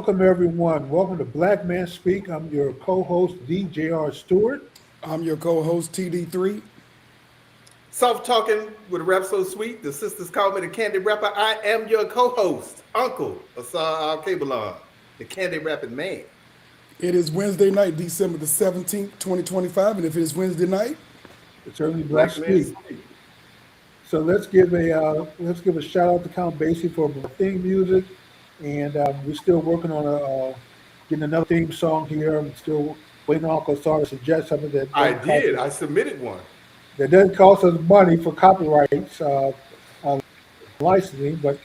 Welcome, everyone. Welcome to Black Man Speak. I'm your co-host, D.J.R. Stewart. I'm your co-host TD3. Soft talking with a rap so sweet. The sisters call me the candy rapper. I am your co-host, Uncle Asar Al Kabalon, the candy rapping man. It is Wednesday night, December the 17th, 2025. And if it is Wednesday night, It's early Black Black man Speak. speak. So let's give a shout out to Count Basie for the theme music, and we're still working on getting another theme song here. I'm still waiting on Uncle Asar to suggest something I did. I submitted one. that doesn't cost us money for copyrights. Licensing, but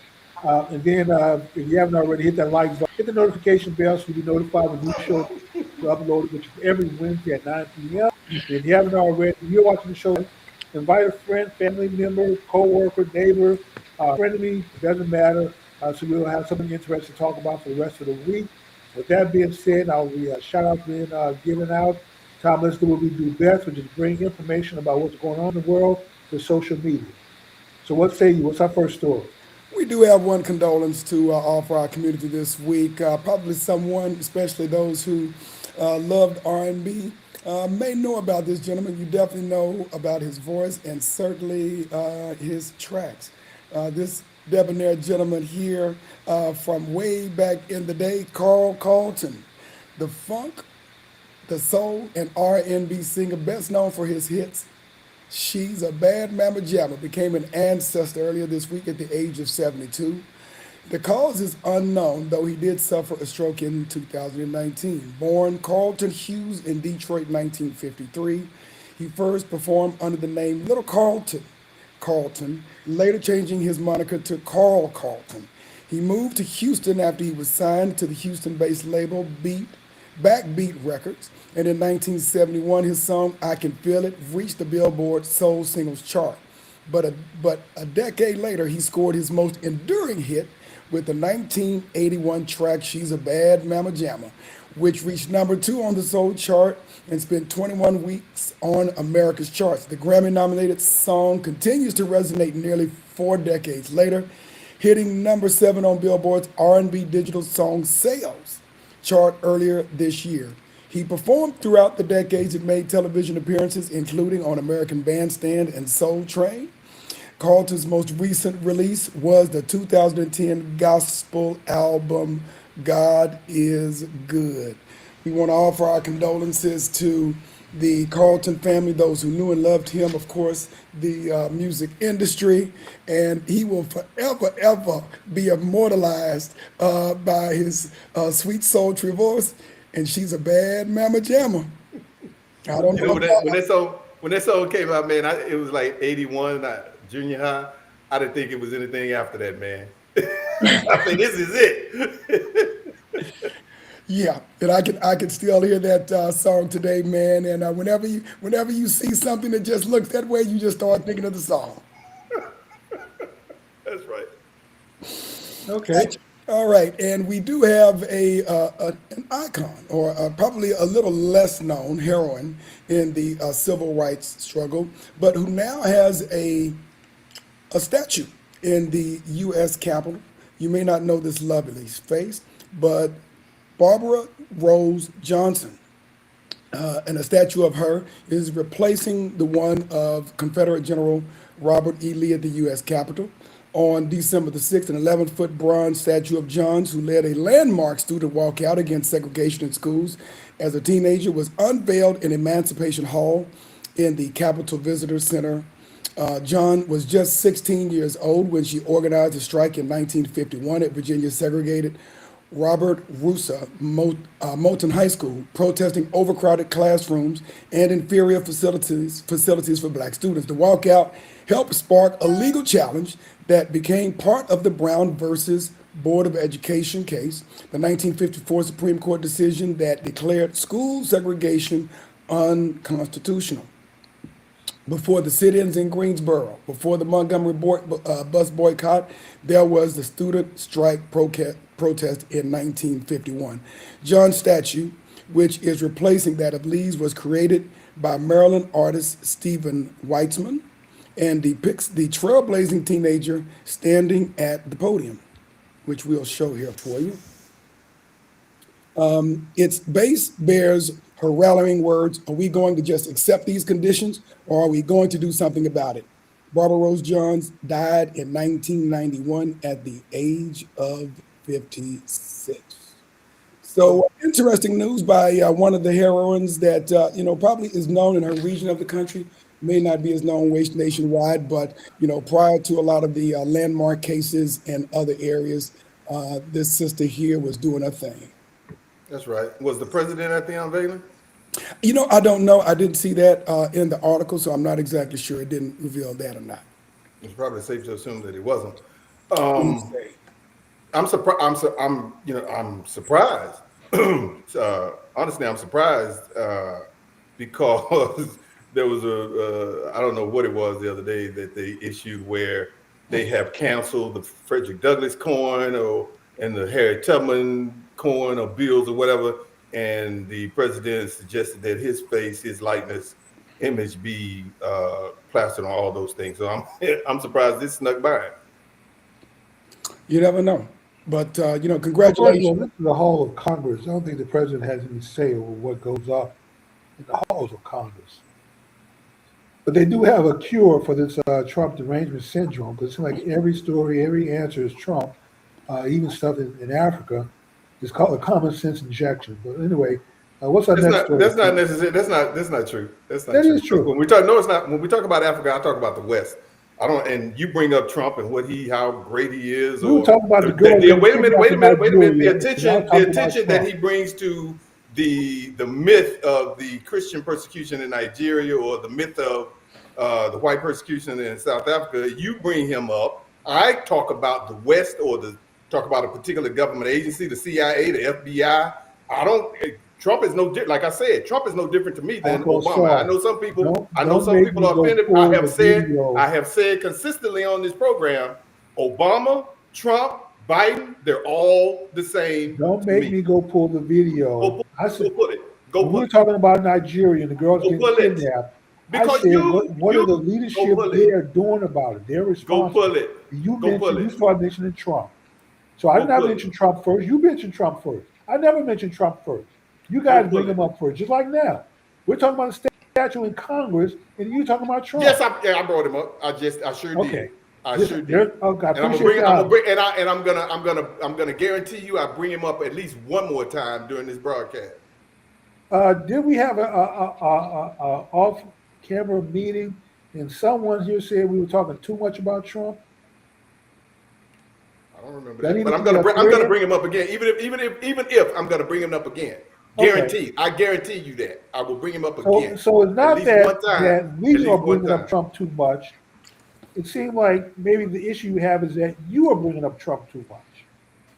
and then if you haven't already, hit that like button, hit the notification bell so you'll be notified when new shows are uploaded, which is every Wednesday at 9 p.m. And if you haven't already, if you're watching the show, invite a friend, family member, co-worker, neighbor, frenemy, it doesn't matter. So we'll have something interesting to talk about for the rest of the week. With that being said, I'll be shout out being given out. Tom, let's do what we do best, which is bring information about what's going on in the world to social media. So what say you? What's our first story? we do have one condolence to offer our community this week. Probably someone, especially those who loved R&B, may know about this gentleman. You definitely know about his voice and certainly his tracks. This debonair gentleman here from way back in the day, Carl Carlton, the funk, the soul, and R&B singer, best known for his hits She's a Bad Mama Jamma, became an ancestor earlier this week at the age of 72. The cause is unknown, though he did suffer a stroke in 2019. Born Carlton Hughes in Detroit, 1953, he first performed under the name Little Carlton, later changing his moniker to Carl Carlton. He moved to Houston after he was signed to the Houston-based label Backbeat Records, and in 1971, his song "I Can Feel It" reached the Billboard Soul Singles chart. But a decade later, he scored his most enduring hit with the 1981 track "She's a Bad Mama Jamma," which reached #2 on the Soul chart and spent 21 weeks on America's charts. The Grammy-nominated song continues to resonate nearly 4 decades later, hitting #7 on Billboard's R&B Digital Song Sales chart earlier this year. He performed throughout the decades and made television appearances, including on American Bandstand and Soul Train. Carlton's most recent release was the 2010 gospel album, God is Good. We want to offer our condolences to the Carlton family, those who knew and loved him, of course, the music industry, and he will forever, ever be immortalized by his sweet, sultry voice. And she's a bad mama jamma. I don't You know know when that song came out, man, it was like 81, junior high. I didn't think it was anything after that, man. I think this is it. Yeah, and I can still hear that song today, man. And whenever you see something that just looks that way, you just start thinking of the song. That's right. Okay. All right, and we do have an icon, or probably a little less known heroine in the civil rights struggle, but who now has a statue in the U.S. Capitol. You may not know this lovely face, but Barbara Rose Johnson, and a statue of her is replacing the one of Confederate General Robert E. Lee at the U.S. Capitol. On December the 6th, an 11-foot bronze statue of Johns, who led a landmark student walkout against segregation in schools as a teenager, was unveiled in Emancipation Hall in the Capitol Visitor Center. John was just 16 years old when she organized a strike in 1951 at Virginia's segregated Robert Russa Moulton High School, protesting overcrowded classrooms and inferior facilities for black students. The walkout helped spark a legal challenge that became part of the Brown versus Board of Education case, the 1954 Supreme Court decision that declared school segregation unconstitutional. Before the sit-ins in Greensboro, before the Montgomery bus boycott, there was the student strike protest in 1951. John's statue, which is replacing that of Lee's, was created by Maryland artist Stephen Weitzman and depicts the trailblazing teenager standing at the podium, which we'll show here for you. Its base bears her rallying words: "Are we going to just accept these conditions, or are we going to do something about it?" Barbara Rose Johns died in 1991 at the age of 56. So interesting news by one of the heroines that probably is known in her region of the country, may not be as known nationwide, but prior to a lot of the landmark cases in other areas, this sister here was doing her thing. That's right. Was the president at the unveiling? I don't know. I didn't see that in the article, so I'm not exactly sure. It didn't reveal that or not. It's probably safe to assume that he wasn't. Let me Um, say. I'm surprised. I'm surprised. Honestly, I'm surprised because there was I don't know what it was the other day that they issued where they have canceled the Frederick Douglass coin and the Harriet Tubman coin or bills or whatever, and the president suggested that his face, his likeness, image be plastered on all those things. So I'm I'm surprised this snuck by. You never know. But, Well, first of all, congratulations. this is the hall of Congress. I don't think the president has any say over what goes up in the halls of Congress. But they do have a cure for this Trump derangement syndrome because it seems like every story, every answer is Trump, even stuff in Africa. It's called a common sense injection. But anyway, what's our That's next not. story, That's not T? necessary. That's not true. That's not That true. is Because true. when we talk, no, it's not. When we talk about Africa, I talk about the West. I don't. And you bring up Trump and how great he is, We were or talking about the girl getting wait a minute, kidnapped wait a in minute, wait a minute. Nigeria, and now The talking about attention that Trump. he brings to the myth of the Christian persecution in Nigeria or the myth of the white persecution in South Africa. You bring him up. I talk about the West or the talk about a particular government agency, the CIA, the FBI. I don't. Trump is no like I said. Trump is no different to me than Uncle Obama. I Saul, know some people. I know don't some make people me are go offended. pull the video. I have said consistently on this program. Obama, Trump, Biden. They're all the same Don't to make me. me go pull the Go video. pull, I go said pull it. Go when we pull were it. talking about Nigeria and the girls Go getting pull it. kidnapped, I Because said, what are you the go leadership pull it. there doing about it? They're Go responsible. pull it. Go pull You it. started mentioning Trump. So I did Go not pull it. mention Trump first. You mentioned Trump first. I never mentioned Trump first. You Go guys bring pull him it. up first, just like now. We're talking about a statue in Congress, and you talking about Yes, Trump. I brought him up. I sure Okay. did. I Just sure did. there. Okay, I And appreciate the I'm gonna honor. bring, and I'm gonna guarantee you, I bring him up at least one more time during this broadcast. Did we have a off-camera meeting, and someone here said we were talking too much about Trump? I don't remember That that, but needed to be I'm gonna clear. bring him up again. Even if I'm gonna bring him up again, Okay. guaranteed. I guarantee you that I will bring him up So again so it's at not least one time. that At we are least one bringing up time. Trump too much. It seemed like maybe the issue you have is that you are bringing up Trump too much.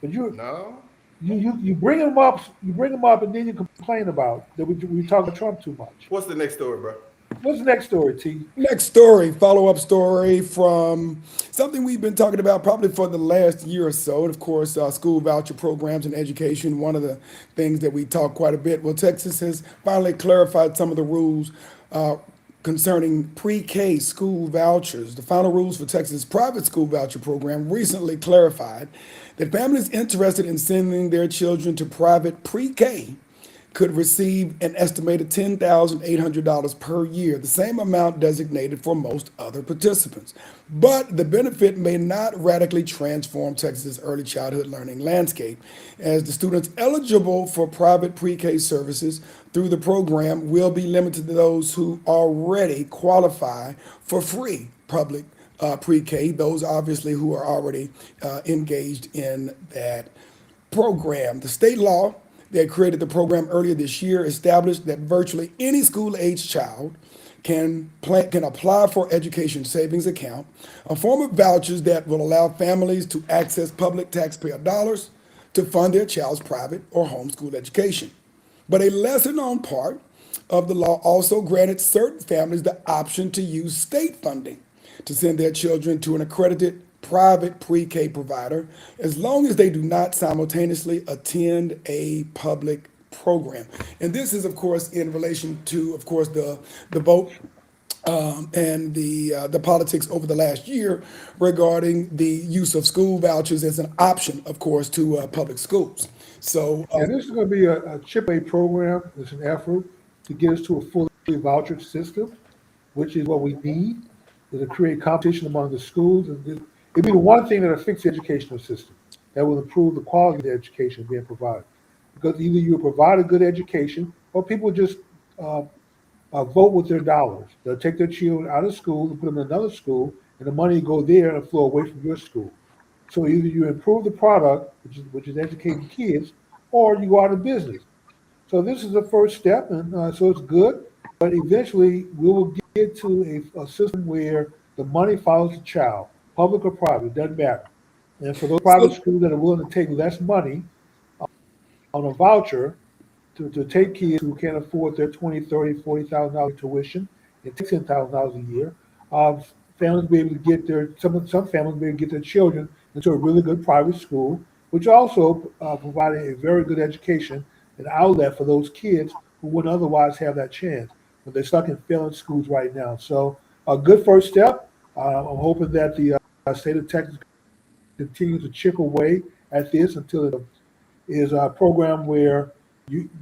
But No. you bring him up, and then you complain about that we talk about Trump too much. What's the next story, bro? What's the next story, T? Next story, follow-up story from something we've been talking about probably for the last year or so. And of course, school voucher programs and education, one of the things that we talk quite a bit. Well, Texas has finally clarified some of the rules uh, concerning pre-K school vouchers. The final rules for Texas' private school voucher program recently clarified that families interested in sending their children to private pre-K could receive an estimated $10,800 per year, the same amount designated for most other participants. But the benefit may not radically transform Texas' early childhood learning landscape, as the students eligible for private pre-K services through the program will be limited to those who already qualify for free public pre-K, those obviously who are already engaged in that program. The state law that created the program earlier this year established that virtually any school-age child can apply for education savings account, a form of vouchers that will allow families to access public taxpayer dollars to fund their child's private or homeschool education. But a lesser known part of the law also granted certain families the option to use state funding to send their children to an accredited private pre-K provider as long as they do not simultaneously attend a public program. And this is, of course, in relation to, of course, the vote and the politics over the last year regarding the use of school vouchers as an option, of course, to public schools. So, Yeah, this is going to be a chip A program. It's an effort to get us to a fully voucher system, which is what we need, is to create competition among the schools. And it'd be the one thing that'll fix the educational system, that will improve the quality of the education being provided. Because either you provide a good education, or people just uh, vote with their dollars. They'll take their children out of school and put them in another school, and the money go there and flow away from your school. So either you improve the product, which is educating kids, or you go out of business. So this is the first step, and so it's good. But eventually, we will get to a system where the money follows the child, public or private, it doesn't matter. And for those private so schools that are willing to take less money on a voucher to take kids who can't afford their 20, 30, $40,000 tuition and take $10,000 a year, uh, families be able to get some families be able to get their children into a really good private school, which also providing a very good education and outlet for those kids who wouldn't otherwise have that chance. But they're stuck in failing schools right now. So a good first step. I'm hoping that the state of Texas continues to chip away at this until it is a program where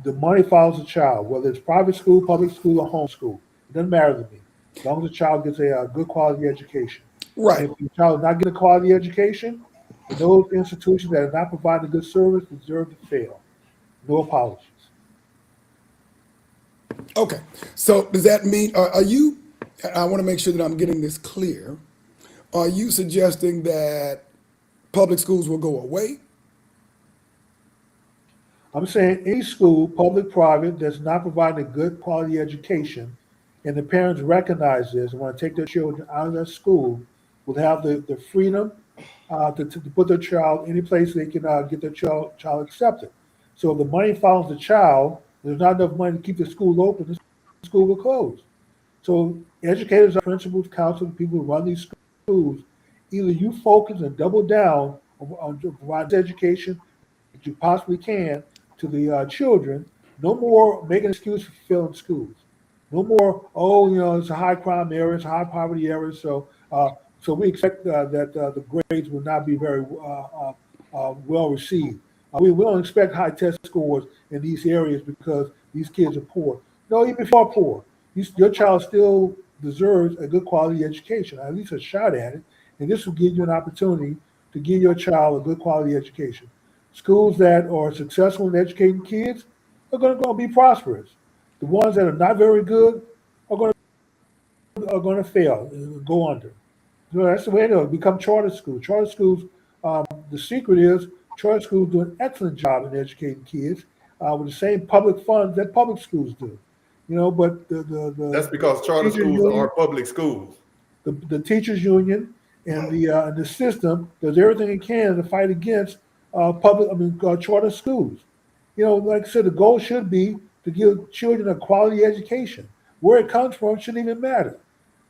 the money follows the child, whether it's private school, public school, or homeschool. It doesn't matter to me, as long as the child gets a good quality education. And right. if the child is not getting a quality education, then those institutions that are not providing a good service deserve to fail. No apologies. Okay. So does that mean, are you, I want to make sure that I'm getting this clear. Are you suggesting that public schools will go away? I'm saying any school, public, private, that's not providing a good quality education, and the parents recognize this and want to take their children out of their school, will have the freedom to put their child any place they can get their child accepted. So if the money follows the child, there's not enough money to keep the school open, the school will close. So educators, principals, counselors, people who run these schools, either you focus and double down on providing education that you possibly can to the children. No more making an excuse for failing schools. No more, oh, it's a high crime area, it's a high poverty area, so we expect that the grades will not be very well received. We don't expect high test scores in these areas because these kids are poor. No, even if you're poor, your child still deserves a good quality education, at least a shot at it, and this will give you an opportunity to give your child a good quality education. Schools that are successful in educating kids are going to be prosperous. The ones that are not very good are going to fail and go under. So that's the way it is. Become charter schools. Charter schools. The secret is charter schools do an excellent job in educating kids with the same public funds that public schools do. But That's because charter teachers schools are union, public schools. the teachers union, and the system does everything it can to fight against charter schools. Like I said, the goal should be to give children a quality education. Where it comes from shouldn't even matter.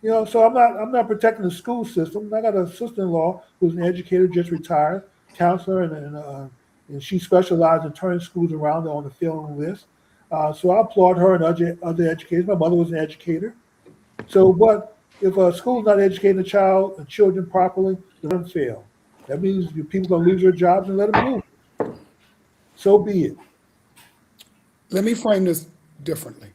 So I'm not protecting the school system. I got a sister-in-law who's an educator, just retired, counselor, and she specialized in turning schools around on the failing list. So I applaud her and other educators. My mother was an educator. So, but if a school's not educating a child and children properly, they're going to fail. That means people going to lose their jobs and let them lose. So be it. Let me frame this differently.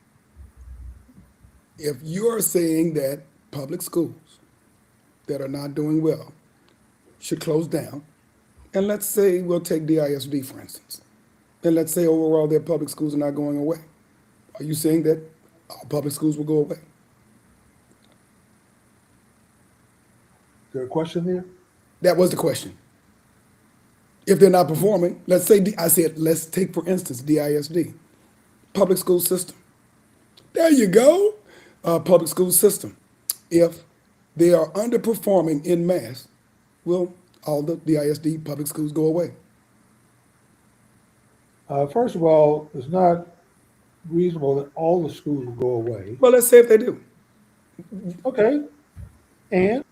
If you're saying that public schools that are not doing well should close down, and let's say we'll take DISD for instance, and let's say overall their public schools are not going away, are you saying that all public schools will go away? Is there a question there? That was the question. If they're not performing, let's say, I said, let's take for instance DISD, public school system. There you go, public school system. If they are underperforming in mass, will all the DISD public schools go away? First of all, it's not reasonable that all the schools will go away. Well, let's say if they do. Okay, and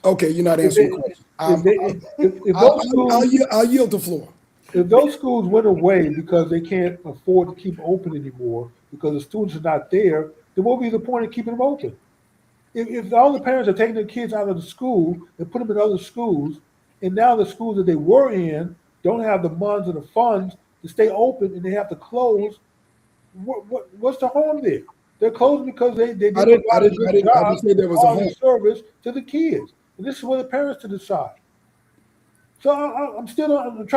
Okay, you're not if answering they, the question. if they if those schools I'll yield the floor. if those schools went away because they can't afford to keep open anymore because the students are not there, then what would be the point of keeping them open? If all the parents are taking their kids out of the school and put them in other schools, and now the schools that they were in don't have the funds and the funds to stay open, and they have to close, what's the harm there? They're closed because they didn't provide a good I didn't job say there of was a quality harm. service to the kids. And this is for the parents to decide. So I'm trying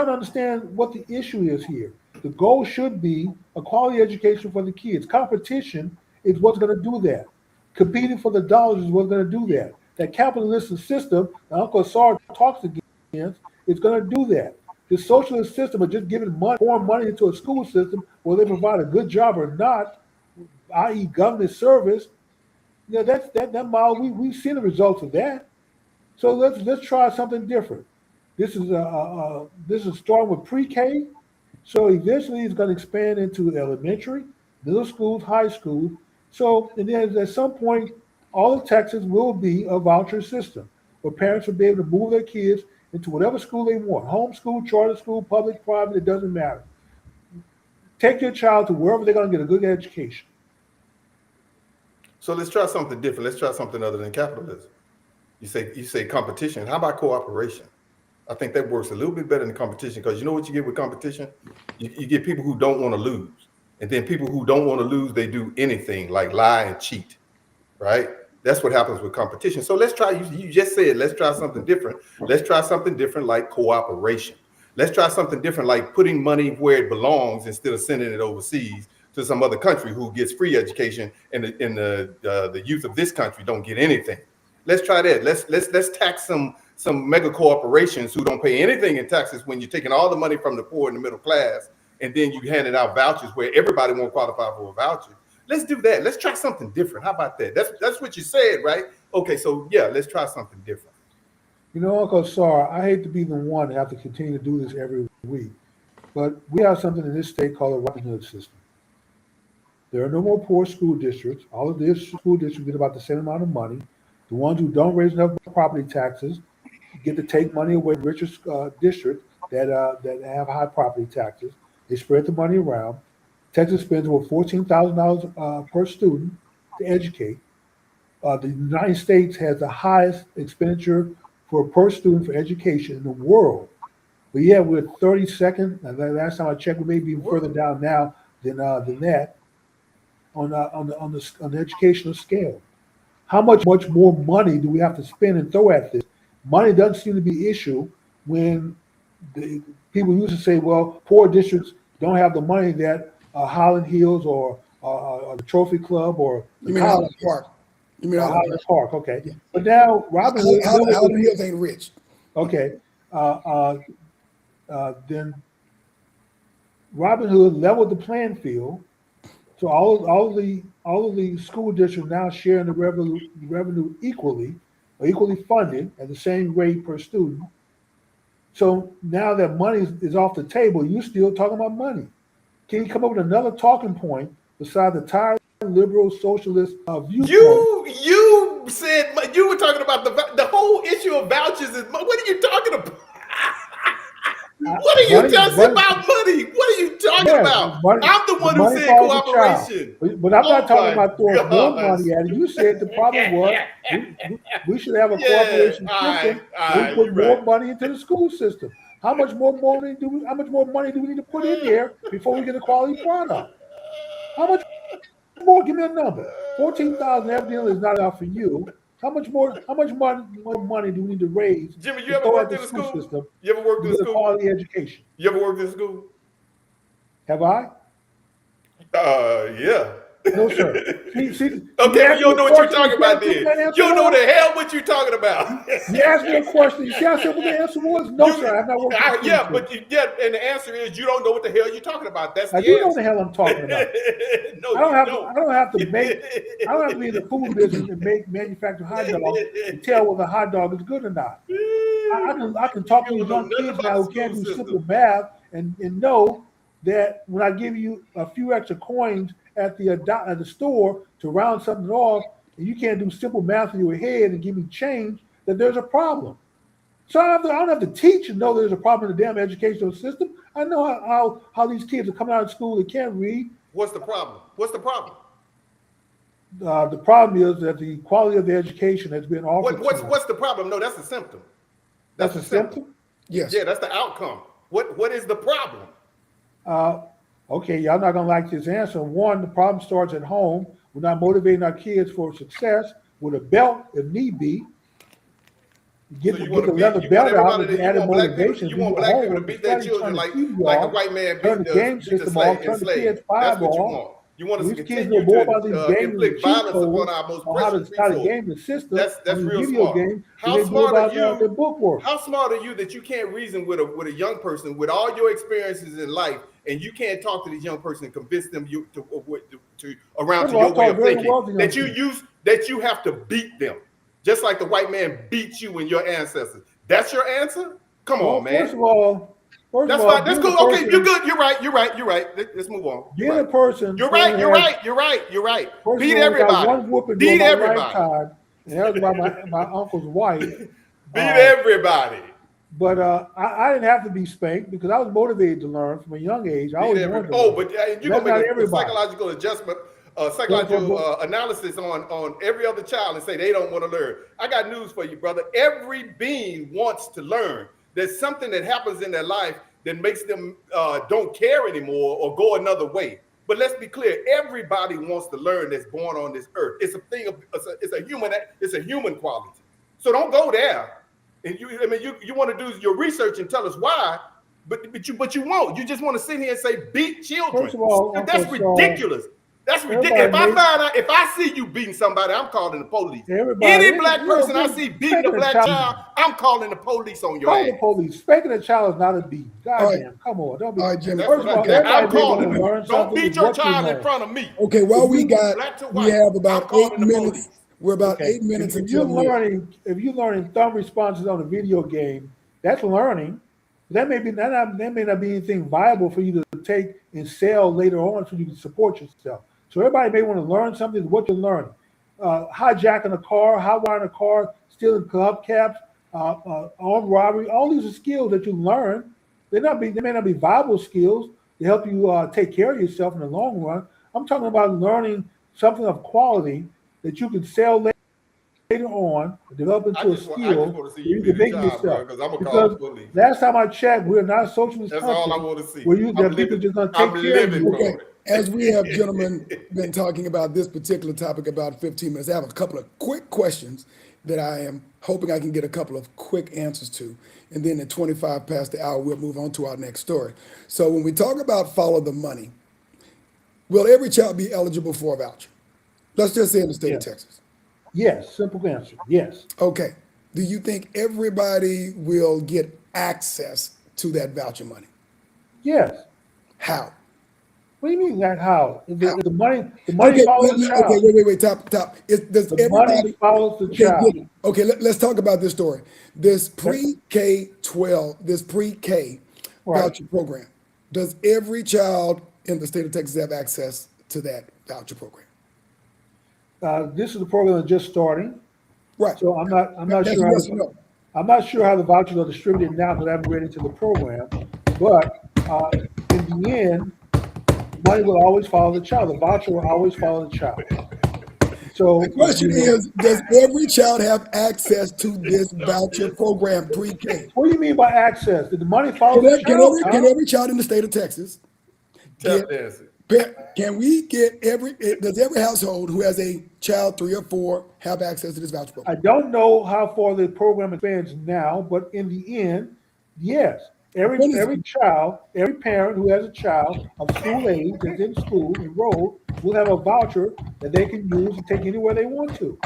to understand what the issue is here. The goal should be a quality education for the kids. Competition is what's going to do that. Competing for the dollars is what's going to do that. That capitalistic system that Uncle Sar talks against is going to do that. The socialist system of just giving money, pouring money into a school system, whether they provide a good job or not, i.e., government service. That model. We've seen the results of that. So let's try something different. This is starting with pre-K, so eventually it's going to expand into elementary, middle schools, high school. So and then at some point, all of Texas will be a voucher system where parents will be able to move their kids into whatever school they want, homeschool, charter school, public, private, it doesn't matter. Take your child to wherever they're going to get a good education. So let's try something different. Let's try something other than capitalism. You say competition. How about cooperation? I think that works a little bit better than competition, because you know what you get with competition? You get people who don't want to lose. And then people who don't want to lose, they do anything like lie and cheat, right? That's what happens with competition. So let's try, you just said, let's try something different. Let's try something different like cooperation. Let's try something different like putting money where it belongs instead of sending it overseas to some other country who gets free education, and the youth of this country don't get anything. Let's try that. Let's tax some mega corporations who don't pay anything in taxes when you're taking all the money from the poor and the middle class, and then you handing out vouchers where everybody won't qualify for a voucher. Let's do that. Let's try something different. How about that? That's what you said, right? Okay, so yeah, let's try something different. You know, Uncle Sar, I hate to be the one to have to continue to do this every week, but we have something in this state called a Robin Hood system. There are no more poor school districts. All of these school districts get about the same amount of money. The ones who don't raise enough property taxes get to take money away from richer districts that have high property taxes. They spread the money around. Texas spends over $14,000 per student to educate. The United States has the highest expenditure for per student for education in the world. But yeah, we're 32nd. And the last time I checked, we may be even further down now than that on the educational scale. How much more money do we have to spend and throw at this? Money doesn't seem to be an issue when the people used to say, well, poor districts don't have the money that Highland Hills or the Trophy Club or the You mean Highland Park? You mean Highland Park? Okay, yeah. But now Robin Hood, Highland Hills ain't rich. Okay, then Robin Hood leveled the playing field, so all of the school districts now sharing the revenue equally, or equally funded at the same rate per student. So now that money is off the table, you still talking about money. Can you come up with another talking point besides the tired liberal socialist viewpoint? You said you were talking about the whole issue of vouchers. What are you talking about? What are you talking about money? What are you talking about? I'm the one who said cooperation. But I'm not talking about throwing more money at it. You said the problem was we should have a cooperation system. We put more money into the school system. How much more money do we need to put in there before we get a quality product? How much more? Give me a number. 14,000 evidently is not enough for you. How much more money do we need to raise? Jimmy, you ever worked in a school system? You ever worked in a school? Quality education. You ever worked in school? Have I? Yeah. No, sir. Okay, but you don't know what you're talking about then. You don't know the hell what you're talking about. You asked me a question. You asked me what the answer was. No, sir. I've not worked in school. Yeah, and the answer is you don't know what the hell you're talking about. That's the answer. I do know what the hell I'm talking about. No, I don't have to be in the food business and manufacture hot dogs and tell whether a hot dog is good or not. I can talk to these young kids now who can't do simple math and know that when I give you a few extra coins at the store to round something off, and you can't do simple math in your head and give me change, that there's a problem. So I don't have to teach and know there's a problem in the damn educational system. I know how these kids are coming out of school, they can't read. What's the problem? The problem is that the quality of the education has been offered. What's the problem? No, that's a symptom. That's a symptom? Yes. Yeah, that's the outcome. What is the problem? Okay, y'all not gonna like this answer. One, the problem starts at home. We're not motivating our kids for success with a belt if need be. Get the leather belt out with the added motivation. You want black people to beat their children like a white man turn the game system off, turn the kids fireball. You want us to These kids continue know more about these to games inflict violence upon our most precious how to resource. game the system. That's real video smart. game. How smart are their book work. How smart are you that you can't reason with a young person with all your experiences in life, and you can't talk to this young person and convince them around to your way of thinking that you have to beat them, just like the white man beat you and your ancestors. That's your answer? Come on, man. First of all, that's fine. That's cool. Okay, you're good. You're right. Let's move on. Being a person. You're right. Beat everybody. Beat everybody. And that was by my uncle's wife. Beat everybody. But I didn't have to be spanked because I was motivated to learn from a young age. But you're gonna make a psychological adjustment, psychological analysis on every other child and say they don't want to learn. I got news for you, brother. Every being wants to learn. There's something that happens in their life that makes them don't care anymore or go another way. But let's be clear: everybody wants to learn that's born on this earth. It's a thing of it's a human quality. So don't go there. And you want to do your research and tell us why, but you won't. You just want to sit here and say beat children. First of all, that's ridiculous. That's ridiculous. If I see you beating somebody, I'm calling the police. Any black person I see beating a black child, I'm calling the police on your ass. The police. Spanking a child is not a beat. Goddamn, come on. Don't be. All right, Jimmy. I'm calling. Don't beat your child in front of me. Okay, well, we have about 8 minutes. We're about 8 minutes if you're learning thumb responses on a video game, that's learning. That may not be anything viable for you to take and sell later on so you can support yourself. So everybody may want to learn something. What you're learning, hijacking a car, hotwiring a car, stealing hubcaps, armed robbery. All these are skills that you learn. They may not be viable skills to help you take care of yourself in the long run. I'm talking about learning something of quality that you can sell later on, develop into a skill you can make yourself. Because last time I checked, we're not a socialist country. That's all I want to see. Where people just gonna take care of you. Okay. As we have, gentlemen, been talking about this particular topic about 15 minutes, I have a couple of quick questions that I am hoping I can get a couple of quick answers to. And then at 25 past the hour, we'll move on to our next story. So when we talk about follow the money, will every child be eligible for a voucher? Let's just say in the state of Texas. Yes, simple answer. Yes. Okay. Do you think everybody will get access to that voucher money? Yes. How? What do you mean that how? The money follows the child. Okay, wait, top. The money follows the child. Okay, let's talk about this story. This pre-K-12, this pre-K voucher program. Does every child in the state of Texas have access to that voucher program? This is a program that's just starting. Right. So I'm not sure. I'm not sure how the vouchers are distributed now because I haven't read into the program. But in the end, money will always follow the child. The voucher will always follow the child. So the question is, does every child have access to this voucher program pre-K? What do you mean by access? Did the money follow the child? Can every child in the state of Texas does every household who has a child 3 or 4 have access to this voucher program? I don't know how far the program expands now, but in the end, yes. Every child, every parent who has a child of school age that's in school enrolled will have a voucher that they can use and take anywhere they want to.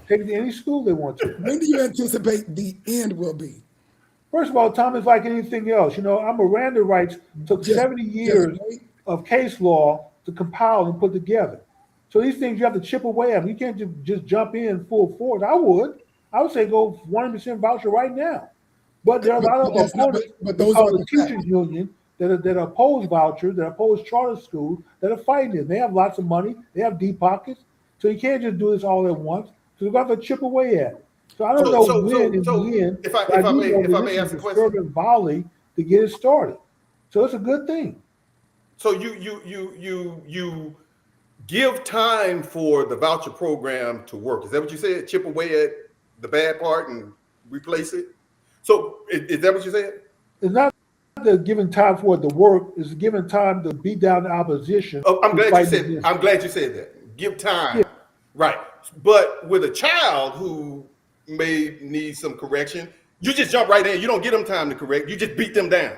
Take it to any school they want to. When do you anticipate the end will be? First of all, Tom, it's like anything else. Our Miranda rights took 70 years of case law to compile and put together. So these things you have to chip away at them. You can't just jump in full force. I would say go 100% voucher right now. But there are a lot of opponents, those are the teachers union that oppose vouchers, that oppose charter schools, that are fighting it. They have lots of money. They have deep pockets. So you can't just do this all at once. So you've got to chip away at it. So I don't know when in the end. If I may ask a question, volley to get it started. So it's a good thing. So you give time for the voucher program to work. Is that what you said? Chip away at the bad part and replace it? So is that what you said? It's not the giving time for it to work, it's giving time to beat down the opposition Oh, I'm who's glad you fighting said. against I'm it. glad you said that. Give Yeah. time, right? But with a child who may need some correction, you just jump right in. You don't give them time to correct. You just beat them down.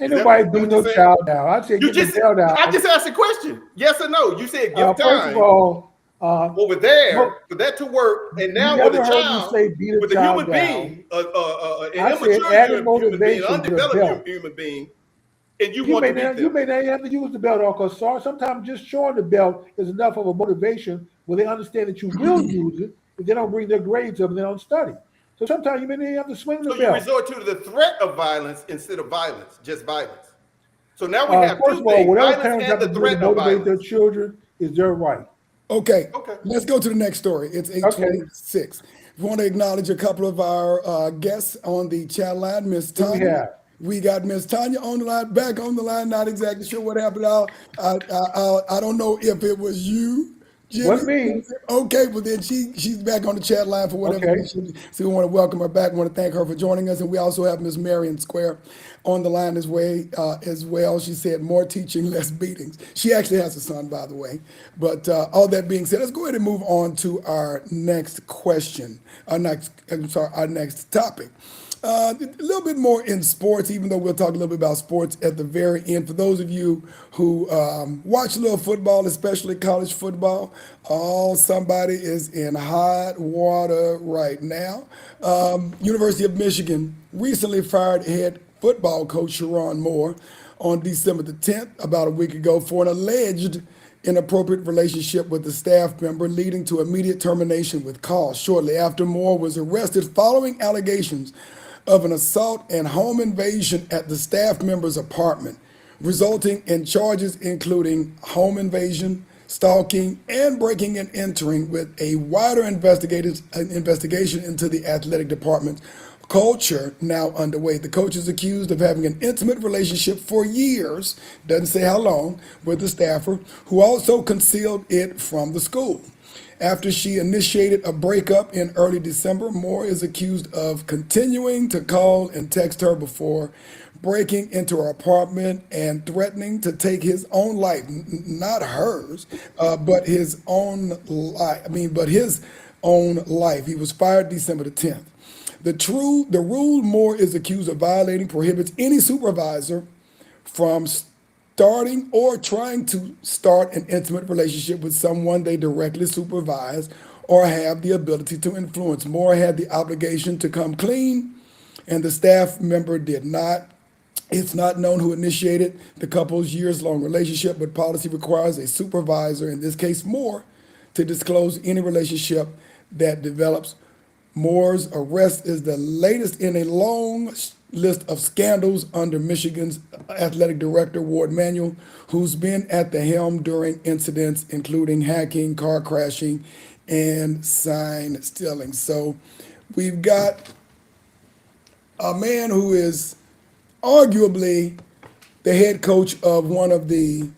Ain't Is nobody that beating what you're no saying? child down. I said You give the just. bell down. I just asked a question. Yes or no? You said give First of time all, over there for that to work, and you now with a never heard me child, say beat a with a child human doing. being, an I said immature adding human being, motivation with a undeveloped belt. human being, and you You want may to beat not you them. may not have to use the belt all because sometimes just showing the belt is enough of a motivation where they understand that you will use it if they don't bring their grades up and they don't study. So sometimes you may not have to swing the So you belt. resort to the threat of violence instead of violence, just violence. So now we have First two of all, things: whatever violence parents and have to the do to threat of motivate their violence. children is their right. Okay, Okay. let's go to the next story. It's Okay, 8:26. We want to acknowledge a couple of our guests on the chat line. Miss who we Tanya. have? We got Miss Tanya on the line, back on the line. Not exactly sure what happened. I don't know if it was you, Jimmy. Wasn't me. Okay, but then she's back on the chat line for whatever Okay. reason. So we want to welcome her back. We want to thank her for joining us, and we also have Miss Marion Square on the line as well. She said more teaching, less beatings. She actually has a son, by the way. But all that being said, let's go ahead and move on to our next question. Our next topic. A little bit more in sports, even though we'll talk a little bit about sports at the very end. For those of you who watch a little football, especially college football, somebody is in hot water right now. University of Michigan recently fired head football coach Sharon Moore on December the 10th, about a week ago, for an alleged inappropriate relationship with a staff member, leading to immediate termination with cause. Shortly after, Moore was arrested following allegations of an assault and home invasion at the staff member's apartment, resulting in charges including home invasion, stalking, and breaking and entering, with a wider investigation into the athletic department's culture now underway. The coach is accused of having an intimate relationship for years, doesn't say how long, with the staffer, who also concealed it from the school. After she initiated a breakup in early December, Moore is accused of continuing to call and text her before breaking into her apartment and threatening to take his own life, not hers, but his own life. But his own life. He was fired December the 10th. The rule Moore is accused of violating prohibits any supervisor from starting or trying to start an intimate relationship with someone they directly supervise or have the ability to influence. Moore had the obligation to come clean, and the staff member did not. It's not known who initiated the couple's years-long relationship, but policy requires a supervisor, in this case Moore, to disclose any relationship that develops. Moore's arrest is the latest in a long list of scandals under Michigan's athletic director, Ward Manuel, who's been at the helm during incidents including hacking, car crashing, and sign stealing. So we've got a man who is arguably the head coach of one of the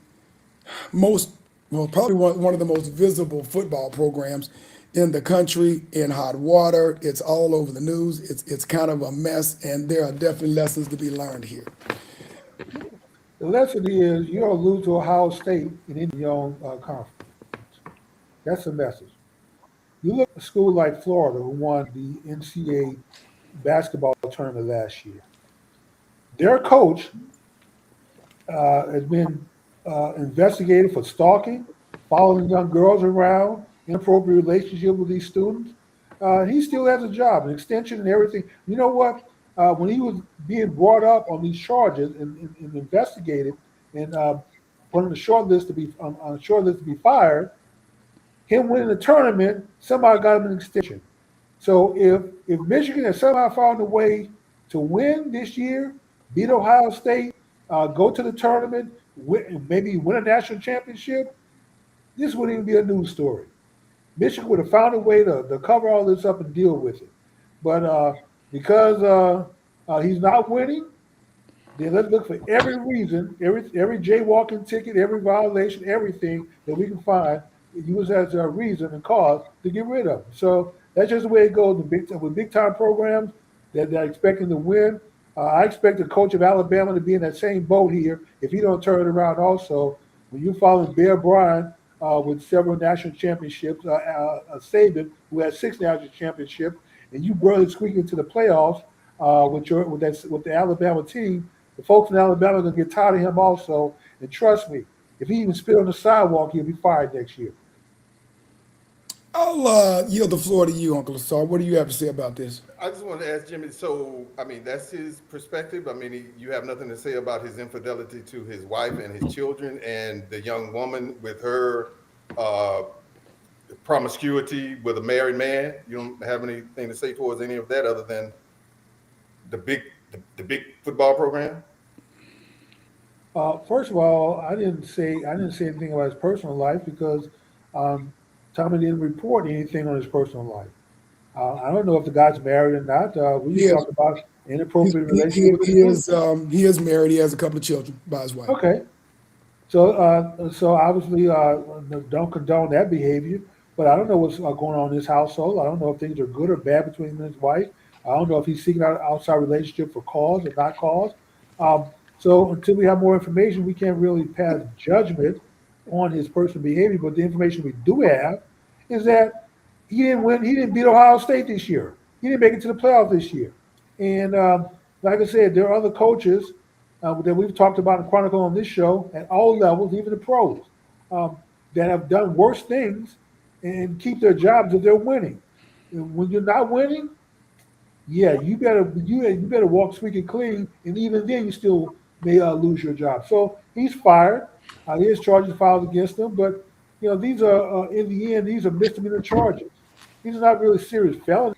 probably one of the most visible football programs in the country, in hot water. It's all over the news. It's kind of a mess, and there are definitely lessons to be learned here. The lesson is you don't lose to Ohio State in your own conference. That's the message. You look at a school like Florida, who won the NCAA basketball tournament last year. Their coach has been investigated for stalking, following young girls around, inappropriate relationship with these students. He still has a job, an extension, and everything. You know what? When he was being brought up on these charges and investigated and put on the short list to be on a short list to be fired, him winning the tournament, somebody got him an extension. So if Michigan has somehow found a way to win this year, beat Ohio State, go to the tournament, maybe win a national championship, this wouldn't even be a news story. Michigan would have found a way to cover all this up and deal with it. But because he's not winning, Then let's look for every reason, every jaywalking ticket, every violation, everything that we can find, use as a reason and cause to get rid of them. So that's just the way it goes with big time programs that they're expecting to win. I expect the coach of Alabama to be in that same boat here if he don't turn it around. Also, when you follow Bear Bryant with several national championships, Saban who has 6 national championships, and you barely squeak into the playoffs with the Alabama team, the folks in Alabama are going to get tired of him also. And trust me, if he even spit on the sidewalk, he'll be fired next year. I'll yield the floor to you, Uncle Asar. What do you have to say about this? I just wanted to ask Jimmy. So, I mean, that's his perspective. I mean, you have nothing to say about his infidelity to his wife and his children, and the young woman with her uh, promiscuity with a married man. You don't have anything to say towards any of that, other than the big football program. First of all, I didn't say anything about his personal life because um, Tommy didn't report anything on his personal life. I don't know if the guy's married or not. We He just is, talked about he, inappropriate he, relationship he, with a he student. is, he is married. He has a couple of children by his wife. Okay, so obviously, don't condone that behavior. But I don't know what's going on in his household. I don't know if things are good or bad between him and his wife. I don't know if he's seeking out an outside relationship for cause or not cause. Um, so until we have more information, we can't really pass judgment on his personal behavior. But the information we do have is that he didn't win. He didn't beat Ohio State this year. He didn't make it to the playoffs this year. And like I said, there are other coaches that we've talked about and chronicled on this show at all levels, even the pros, um, that have done worse things and keep their jobs if they're winning. And when you're not winning, yeah, you better walk squeaky clean, and even then you still may lose your job. So he's fired. His charges filed against him, but these are in the end these are misdemeanor charges. These are not really serious felonies.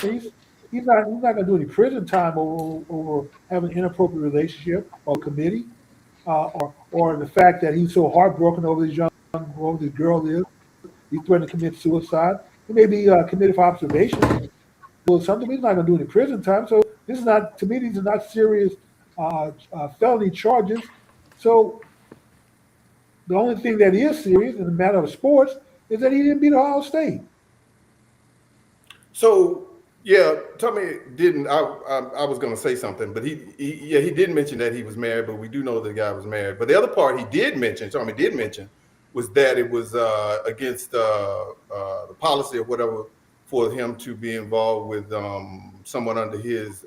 He's not going to do any prison time over having an inappropriate relationship or committee, or the fact that he's so heartbroken over whoever this girl is. He threatened to commit suicide. He may be committed for observation or something. He's not going to do any prison time. So this is not to me. These are not serious felony charges. So the only thing that is serious in the matter of sports is that he didn't beat Ohio State. So yeah, Tommy didn't. I was going to say something, but he did mention that he was married, but we do know the guy was married. But the other part he did mention, Tommy did mention, was that it was against the policy or whatever for him to be involved with someone under his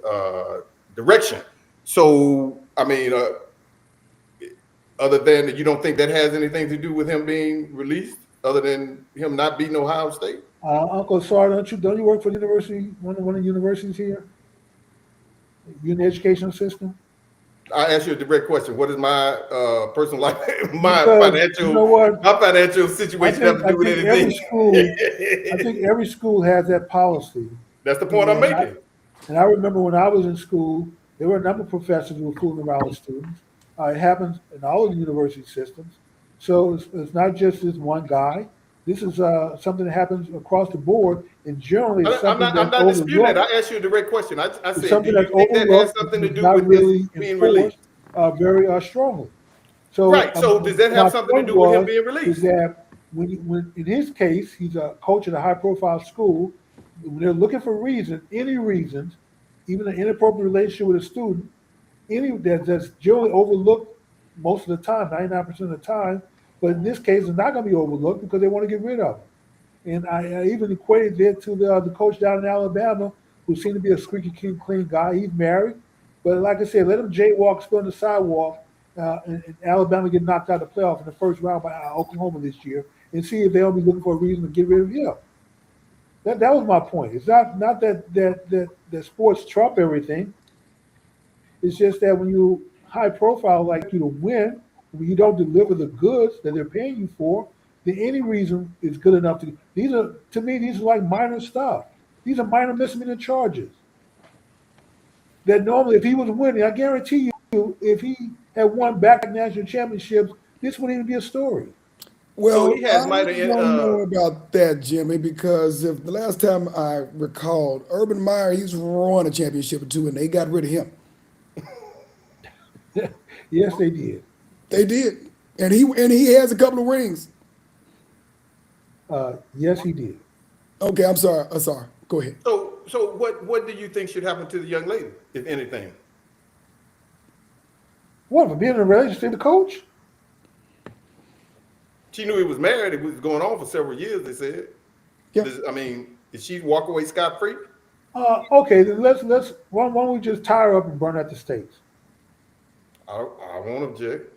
direction. So I mean, other than that, you don't think that has anything to do with him being released, other than him not beating Ohio State? Uncle Sar, don't you work for the university, one of the universities here? You in the educational system? I ask you a direct question. What is my personal life, Because you know what? my financial situation have to I do with think every anything? school, I think every school has that policy. That's the point I'm And making. I remember when I was in school, there were a number of professors who were fooling around with students. It happens in all of the university systems. So it's not just this one guy. This is something that happens across the board, and generally it's something I'm that's not disputing that. overlooked. I asked you a direct question. I It's said, do something you that's think that has overlooked something and to is do not with his really being released? enforced very strongly. So Right. So does that my have something to point do with him was being is released? that when in his case he's a coach at a high profile school, when they're looking for reasons, any reasons, even an inappropriate relationship with a student, that's generally overlooked most of the time, 99% of the time. But in this case, it's not going to be overlooked because they want to get rid of him. And I even equated it to the coach down in Alabama who seemed to be a squeaky clean guy. He's married, but like I said, let him jaywalk, spit on the sidewalk, and Alabama get knocked out of the playoff in the first round by Oklahoma this year, and see if they'll be looking for a reason to get rid of him. That was my point. It's not that sports trump everything. It's just that when you high profile like you to win, when you don't deliver the goods that they're paying you for, then any reason is good enough to. These are to me, these are like minor stuff. These are minor misdemeanor charges that normally, if he was winning, I guarantee you, if he had won back national championships, this wouldn't even be a story. So Well, he has I minor. don't know about that, Jimmy, because if the last time I recalled, Urban Meyer, he's won a championship or two, and they got rid of him. Yes, they did. They did, and he has a couple of rings. Yes, he did. Okay, I'm sorry. I'm sorry. Go ahead. So what do you think should happen to the young lady, if anything? What, for being in a relationship with the coach? She knew he was married. It was going on for several years. They said. Yeah. I mean, did she walk away scot free? Okay, then let's why don't we just tie her up and burn at the stakes? I won't object.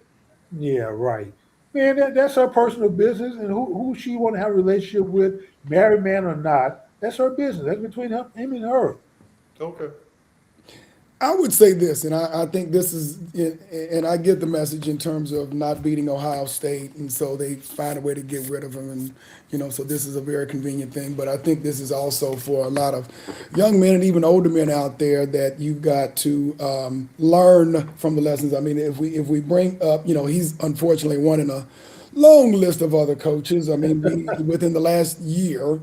Yeah, right. Man, that's her personal business, and who she want to have a relationship with, married man or not, that's her business. That's between him and her. Okay. I would say this, and I think this is, and I get the message in terms of not beating Ohio State, and so they find a way to get rid of him, and so this is a very convenient thing. But I think this is also for a lot of young men and even older men out there that you've got to learn from the lessons. I mean, if we bring up, he's unfortunately one in a long list of other coaches. I mean, within the last year.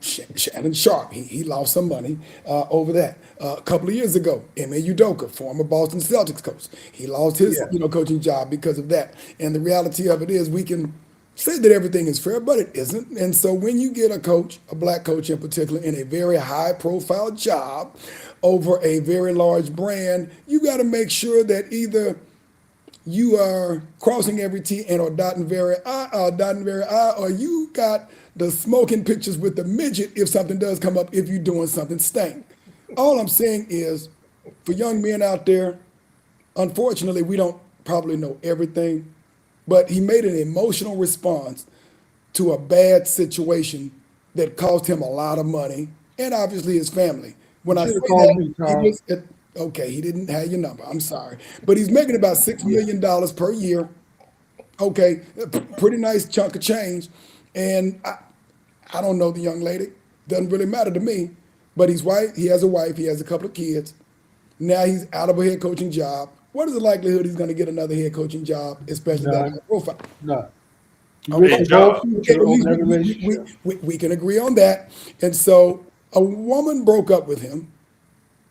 Shannon Sharp, he lost some money over that. A couple of years ago, Ime Udoka, former Boston Celtics coach, he lost his Yeah. coaching job because of that. And the reality of it is, we can say that everything is fair, but it isn't. And so when you get a coach, a black coach in particular, in a very high-profile job over a very large brand, you got to make sure that either you are crossing every T and or dotting very I, or you got the smoking pictures with the midget if something does come up, if you're doing something stank. All I'm saying is, for young men out there, unfortunately, we don't probably know everything, but he made an emotional response to a bad situation that cost him a lot of money and obviously his family. When I Should say have called me, that, Tom. okay, he didn't have your number. I'm sorry, but he's making about $6 million per year. Okay, pretty nice chunk of change, and I don't know the young lady. Doesn't really matter to me. But he's white. He has a wife. He has a couple of kids. Now he's out of a head coaching job. What is the likelihood he's going to get another head coaching job, especially that high profile? No. You Okay. risk his whole future over that relationship. We can agree on that. And so a woman broke up with him.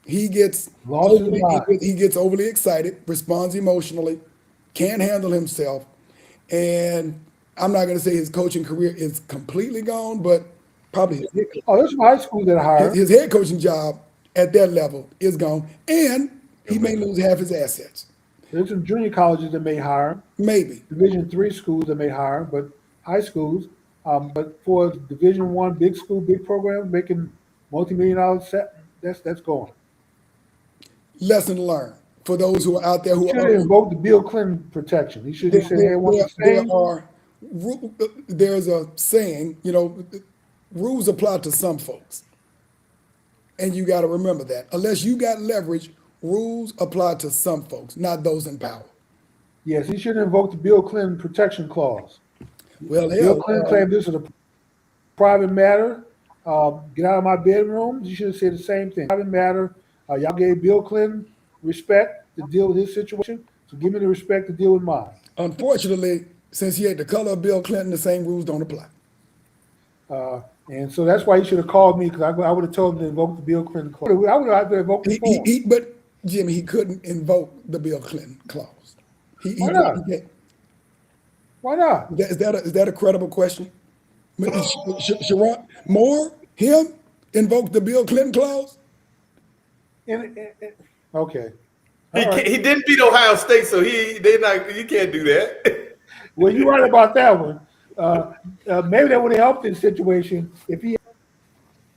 He gets Lost his mind. he gets overly excited, responds emotionally, can't handle himself, and I'm not going to say his coaching career is completely gone, but probably Oh, there's some high schools that hire. his head coaching job at that level is gone, and he may lose half his assets. There's some junior colleges that may hire. Maybe. Division III schools that may hire, but high schools. But for Division I, big school, big program, making multi-million-dollar set, that's going. Lesson learned for those who are out there who Should have are. invoked the Bill Clinton protection. He should have said, "Hey, I want to stay." There's a saying, rules apply to some folks. And you got to remember that. Unless you got leverage, rules apply to some folks, not those in power. Yes, he should have invoked the Bill Clinton protection clause. Well, Bill Clinton claimed this is a private matter. Get out of my bedroom. You should have said the same thing. Private matter. Y'all gave Bill Clinton respect to deal with his situation, so give me the respect to deal with mine. unfortunately, since he had the color of Bill Clinton, the same rules don't apply. And so that's why he should have called me, because I would have told him to invoke the Bill Clinton clause. I would have invoked the form. But Jimmy, he couldn't invoke the Bill Clinton clause. Why not? Why not? Is that a credible question? Sharon Moore, him invoke the Bill Clinton clause? Okay. He didn't beat Ohio State, so you can't do that. Well, you're right about that one. Maybe that would have helped his situation if he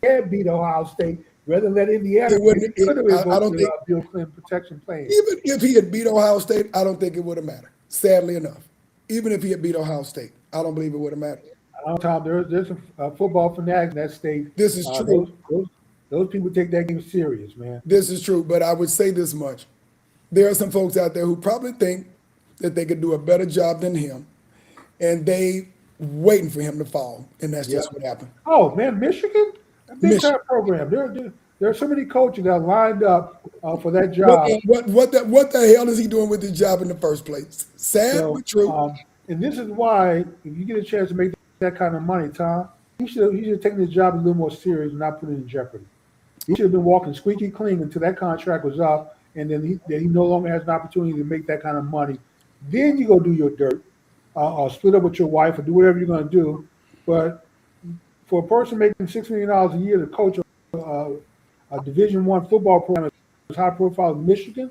had beat Ohio State rather than let Indiana. I don't think Bill Clinton protection plan. Even if he had beat Ohio State, I don't think it would have mattered. Sadly enough, even if he had beat Ohio State, I don't believe it would have mattered. Tom, there's some football fanatics in that state. This is true. Those people take that game serious, man. This is true, but I would say this much. There are some folks out there who probably think that they could do a better job than him, and they waiting for him to fall, and that's just what happened. Oh, man, Michigan? A big time program. There are so many coaches that are lined up for that job. What the hell is he doing with his job in the first place? Sad but true. And this is why, if you get a chance to make that kind of money, Tom, he should have taken his job a little more serious and not put it in jeopardy. He should have been walking squeaky clean until that contract was up and then he no longer has an opportunity to make that kind of money. Then you go do your dirt, or split up with your wife, or do whatever you're going to do. But for a person making $6 million a year to coach a Division I football program as high profile as Michigan,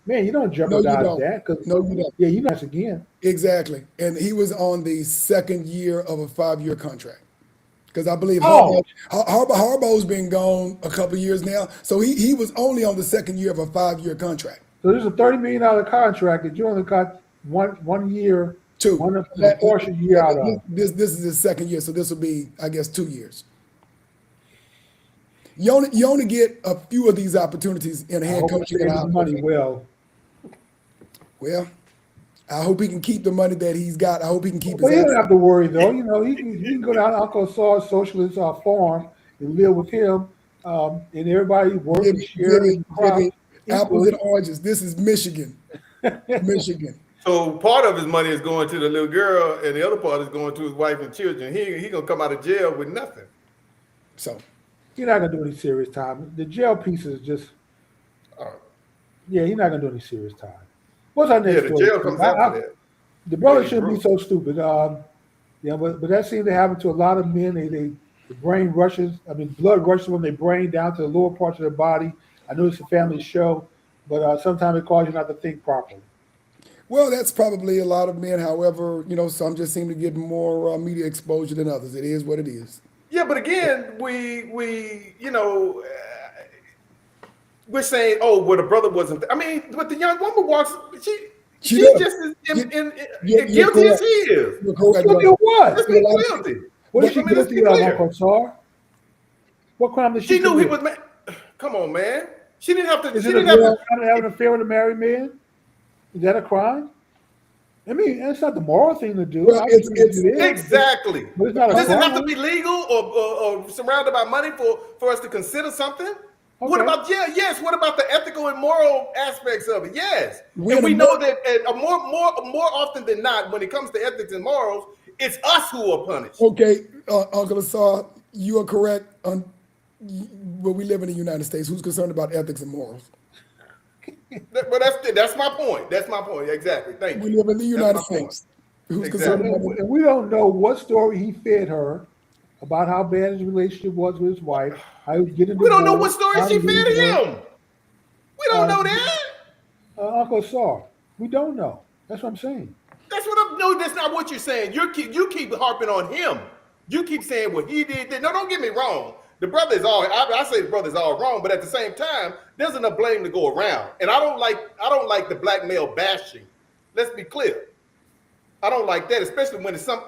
man, you don't No, you jeopardize don't. that because No, you don't. yeah, you know that's again. Exactly. And he was on the second year of a 5-year contract. Because I believe Oh, Harbaugh's been gone a couple of years now. So he was only on the second year of a 5-year contract. so this is a $30 million contract that you only got one year, Two. one portion year out of. This is his second year, so this will be, I guess, 2 years. You only get a few of these opportunities in I head hope he coaching. saves his money well. Well, I hope he can keep the money that he's got. I hope he can keep his Well, he don't assets. have to worry though. You know, he can go down to Uncle Saul's socialist farm and live with him, and everybody work and share Jimmy, and crop apples equally. and oranges. This is Michigan. Michigan. So part of his money is going to the little girl, and the other part is going to his wife and children. He gonna come out of jail with nothing. So He's not gonna do any serious time. The jail piece is just, Uh, yeah, he's not gonna do any serious time. What's our yeah, next the story? jail comes after that. The brother Yeah, he shouldn't be so stupid. Yeah, but that seems to happen to a lot of men. The brain rushes. I mean, blood rushes from their brain down to the lower parts of their body. I know it's a family show, but sometimes it causes you not to think properly. well, that's probably a lot of men. However, some just seem to get more media exposure than others. It is what it is. Yeah, but again, we're saying, oh, well, the brother wasn't. I mean, but the young woman walks. She's does. just as You're guilty as correct. he is. You're correct, Guilty brother. of what? Let's be guilty. What is she I mean, let's be guilty of, clear. Uncle Sar? What crime did she She knew he commit? was. Come on, man. She didn't have to. Is She it a didn't have crime to. to have an affair with a married man? Is that a crime? I mean, it's not the moral thing to do. Well, I it's- think it is, Exactly. but it's not a Does it have crime. to be legal or surrounded by money for us to consider something? What Okay. about yes? What about the ethical and moral aspects of it? Yes, We're and in we a know that more often than not, when it comes to ethics and morals, it's us who are punished. Okay, Uncle Asar, you are correct. But we live in the United States. Who's concerned about ethics and morals? But that's my point. That's my point. Exactly. Thank We you. live in the United That's my point. States. Who's Exactly. concerned about And we don't know what story he fed her about how bad his relationship was with his wife, how he was getting We don't know what divorced, story how she he fed divorced. him. We don't know Uh, that. Uncle Sar, we don't know. That's what I'm saying. That's what I'm. No, that's not what you're saying. You keep harping on him. You keep saying what he did. No, don't get me wrong. The brother is all. I say the brother's all wrong, but at the same time, there's enough blame to go around. And I don't like the black male bashing. Let's be clear. I don't like that, especially when it's some.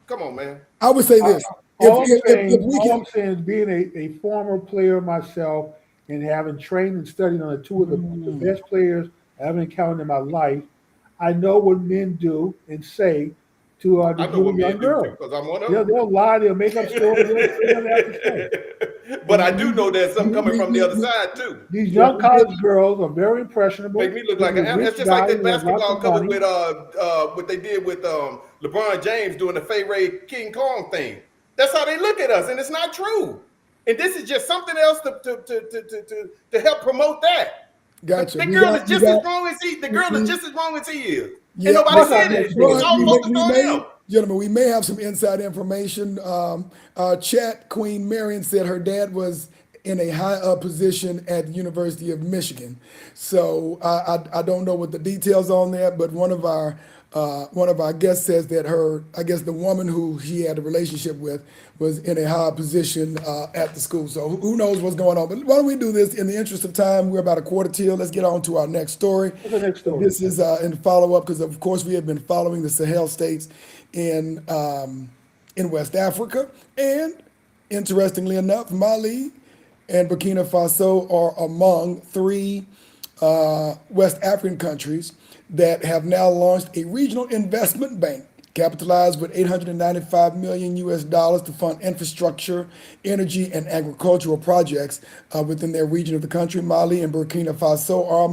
Come on, man. I would say this. All If we I'm can, saying is being a former player myself and having trained and studied under two of the best players I ever encountered in my life, I know what men do and say to I the know what young men do girl. too, because I'm one of They'll, them. they'll lie, they'll make up stories, they'll say what they have to say. But I do know there's something coming from the other side too. These young college girls are very impressionable. Make me look like They're an. rich It's just like guys that who have lots basketball of cover money. with what they did with LeBron James doing the Fay Ray King Kong thing. That's how they look at us, and it's not true. And this is just something else to help promote that. gotcha. The We girl got- is we just as got- wrong as he. The girl is just as wrong as he is. Yeah, And nobody what's said our it. next It's story? all focused on him. Gentlemen, we may have some inside information. Chat Queen Marion said her dad was in a high up position at the University of Michigan. So I don't know what the details on that, but one of our guests says that I guess the woman who she had a relationship with was in a high position at the school. So who knows what's going on? But why don't we do this in the interest of time? We're about a quarter till. Let's get on to our next story. What's the next story? This is in follow up because, of course, we have been following the Sahel states in West Africa, and interestingly enough, Mali and Burkina Faso are among 3 West African countries that have now launched a regional investment bank capitalized with 895 million US dollars to fund infrastructure, energy, and agricultural projects within their region of the country. Mali and Burkina Faso are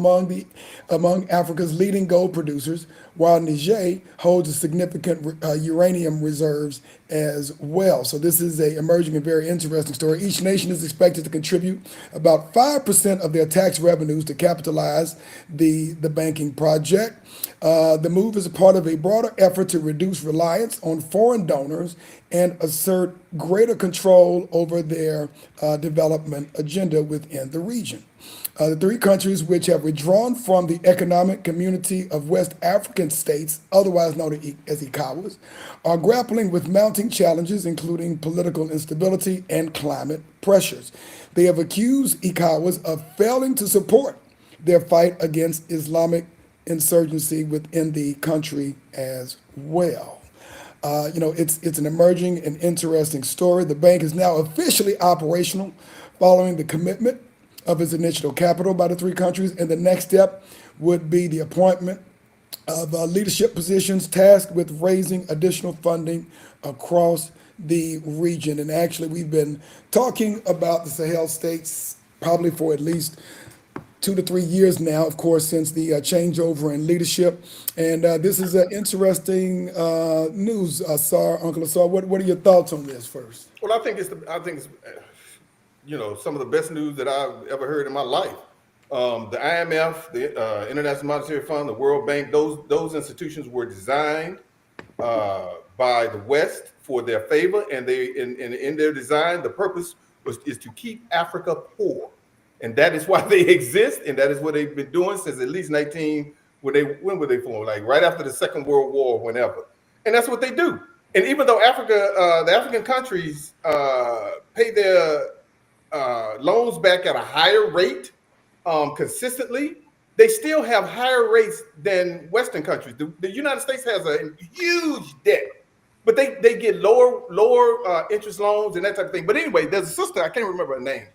among Africa's leading gold producers, while Niger holds a significant uranium reserves as well. So this is a emerging and very interesting story. Each nation is expected to contribute about 5% of their tax revenues to capitalize the banking project. The move is a part of a broader effort to reduce reliance on foreign donors and assert greater control over their development agenda within the region. The three countries which have withdrawn from the Economic Community of West African States, otherwise known as ECOWAS, are grappling with mounting challenges, including political instability and climate pressures. They have accused ECOWAS of failing to support their fight against Islamic insurgency within the country as well. It's an emerging and interesting story. The bank is now officially operational following the commitment of its initial capital by the three countries, and the next step would be the appointment of leadership positions tasked with raising additional funding across the region. And actually, we've been talking about the Sahel states probably for at least 2 to 3 years now, of course, since the changeover in leadership. And this is interesting news, Uncle Asar. What are your thoughts on this first? Well, I think it's some of the best news that I've ever heard in my life. The IMF, the International Monetary Fund, the World Bank, those institutions were designed by the West for their favor, and in their design, the purpose is to keep Africa poor, and that is why they exist, and that is what they've been doing since at least when were they formed? Like right after the Second World War, whenever, and that's what they do. And even though the African countries pay their loans back at a higher rate consistently, they still have higher rates than Western countries. The United States has a huge debt, but they get lower interest loans and that type of thing. But anyway, there's a sister, I can't remember her name.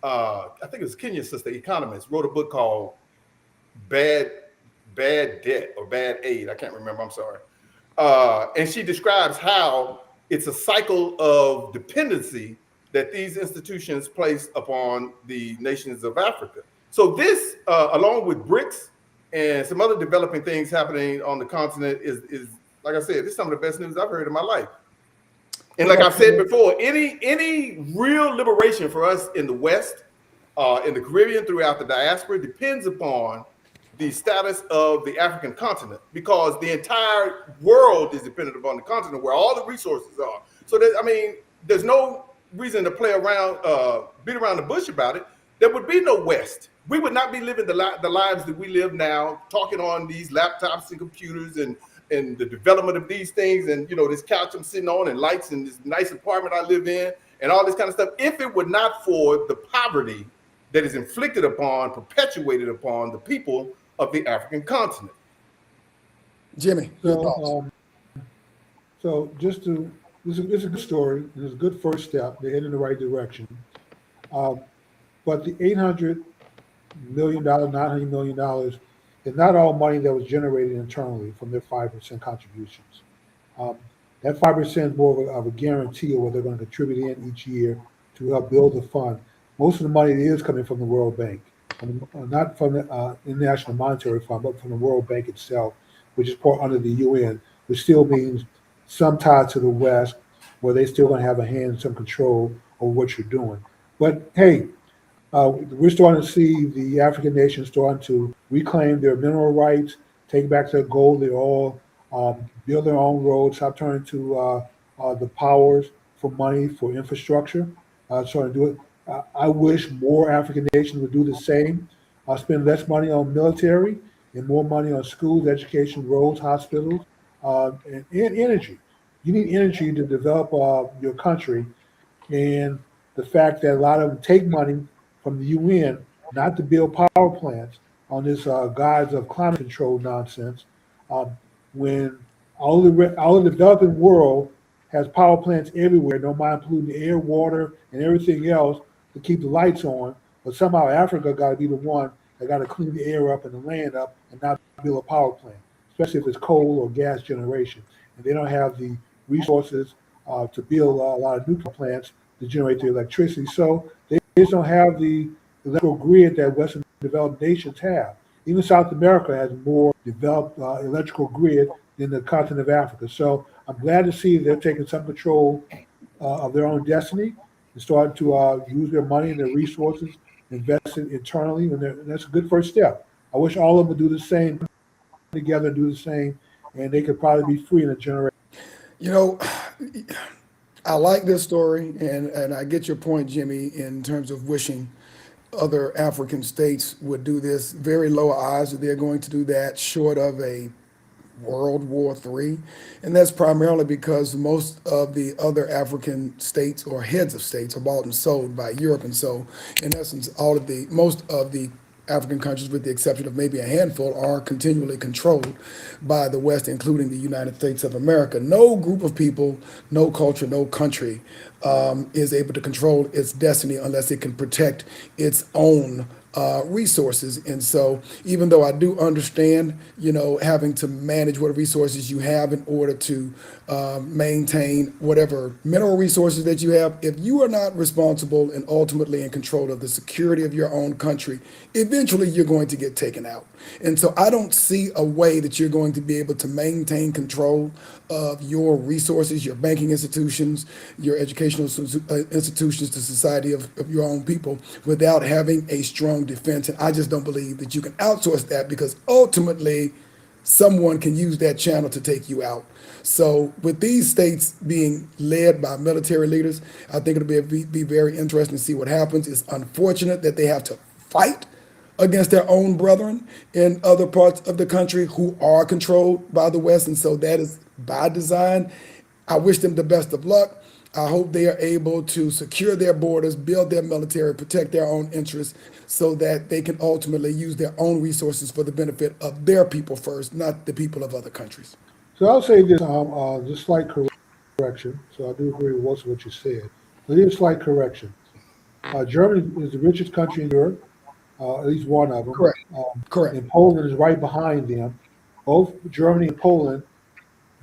I think it was Kenya's sister, economist, wrote a book called Bad Debt or Bad Aid. I can't remember, I'm sorry. And she describes how it's a cycle of dependency that these institutions place upon the nations of Africa. So this, along with BRICS and some other developing things happening on the continent, is like I said, this is some of the best news I've heard in my life. And like I've said before, any real liberation for us in the West, in the Caribbean, throughout the diaspora, depends upon the status of the African continent, because the entire world is dependent upon the continent where all the resources are. So there's no reason to play around, beat around the bush about it. There would be no West. We would not be living the lives that we live now, talking on these laptops and computers and the development of these things, and this couch I'm sitting on, and lights, and this nice apartment I live in, and all this kind of stuff, if it were not for the poverty that is inflicted upon, perpetuated upon the people of the African continent. Jimmy, this is a good story. This is a good first step. They're heading in the right direction. But the $800 million, $900 million is not all money that was generated internally from their 5% contributions. That 5% is more of a guarantee of what they're going to contribute in each year to help build the fund. Most of the money is coming from the World Bank, not from the International Monetary Fund, but from the World Bank itself, which is part under the UN, which still means some ties to the West, where they still going to have a hand, some control over what you're doing. But hey, we're starting to see the African nations starting to reclaim their mineral rights, take back their gold, their oil, build their own roads, stop turning to the powers for money for infrastructure. Starting to do it. I wish more African nations would do the same. Spend less money on military and more money on schools, education, roads, hospitals, and energy. You need energy to develop your country, and the fact that a lot of them take money from the UN not to build power plants on this guise of climate control nonsense, when all the developing world has power plants everywhere, don't mind polluting the air, water, and everything else to keep the lights on, but somehow Africa got to be the one that got to clean the air up and the land up and not build a power plant, especially if it's coal or gas generation. and they don't have the resources to build a lot of nuclear plants to generate the electricity. So they just don't have the electrical grid that Western developed nations have. Even South America has more developed electrical grid than the continent of Africa. So I'm glad to see they're taking some control of their own destiny and starting to use their money and their resources, invest it internally, and that's a good first step. I wish all of them would do the same together, do the same, and they could probably be free in a generation. You know, I like this story, and I get your point, Jimmy, in terms of wishing other African states would do this. Very low odds that they're going to do that, short of a World War III. And that's primarily because most of the other African states or heads of states are bought and sold by Europe. And so, in essence, most of the African countries, with the exception of maybe a handful, are continually controlled by the West, including the United States of America. No group of people, no culture, no country is able to control its destiny unless it can protect its own resources. And so, even though I do understand, having to manage what resources you have in order to maintain whatever mineral resources that you have, if you are not responsible and ultimately in control of the security of your own country, eventually you're going to get taken out. And so, I don't see a way that you're going to be able to maintain control of your resources, your banking institutions, your educational institutions, the society of your own people, without having a strong defense. And I just don't believe that you can outsource that, because ultimately someone can use that channel to take you out. So with these states being led by military leaders, I think it'll be very interesting to see what happens. It's unfortunate that they have to fight against their own brethren in other parts of the country who are controlled by the West. And so that is by design. I wish them the best of luck. I hope they are able to secure their borders, build their military, protect their own interests, so that they can ultimately use their own resources for the benefit of their people first, not the people of other countries. So I'll say this, just slight correction. So I do agree with most of what you said. But here's a slight correction. Germany is the richest country in Europe, at least one of them. Correct. Correct. And Poland is right behind them. Both Germany and Poland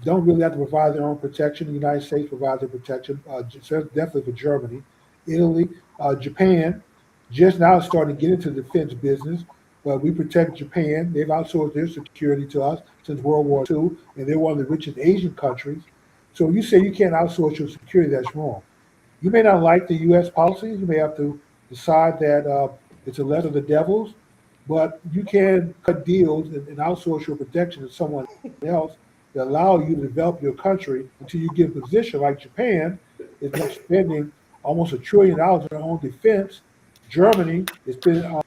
don't really have to provide their own protection. The United States provides their protection, definitely for Germany. Italy, Japan, just now starting to get into the defense business, but we protect Japan. They've outsourced their security to us since World War II, and they're one of the richest Asian countries. So you say you can't outsource your security, that's wrong. You may not like the U.S. policies. You may have to decide that it's a lesser of the devils, but you can cut deals and outsource your protection to someone else that allow you to develop your country until you get a position like Japan is now spending almost $1 trillion on their own defense. Germany is spending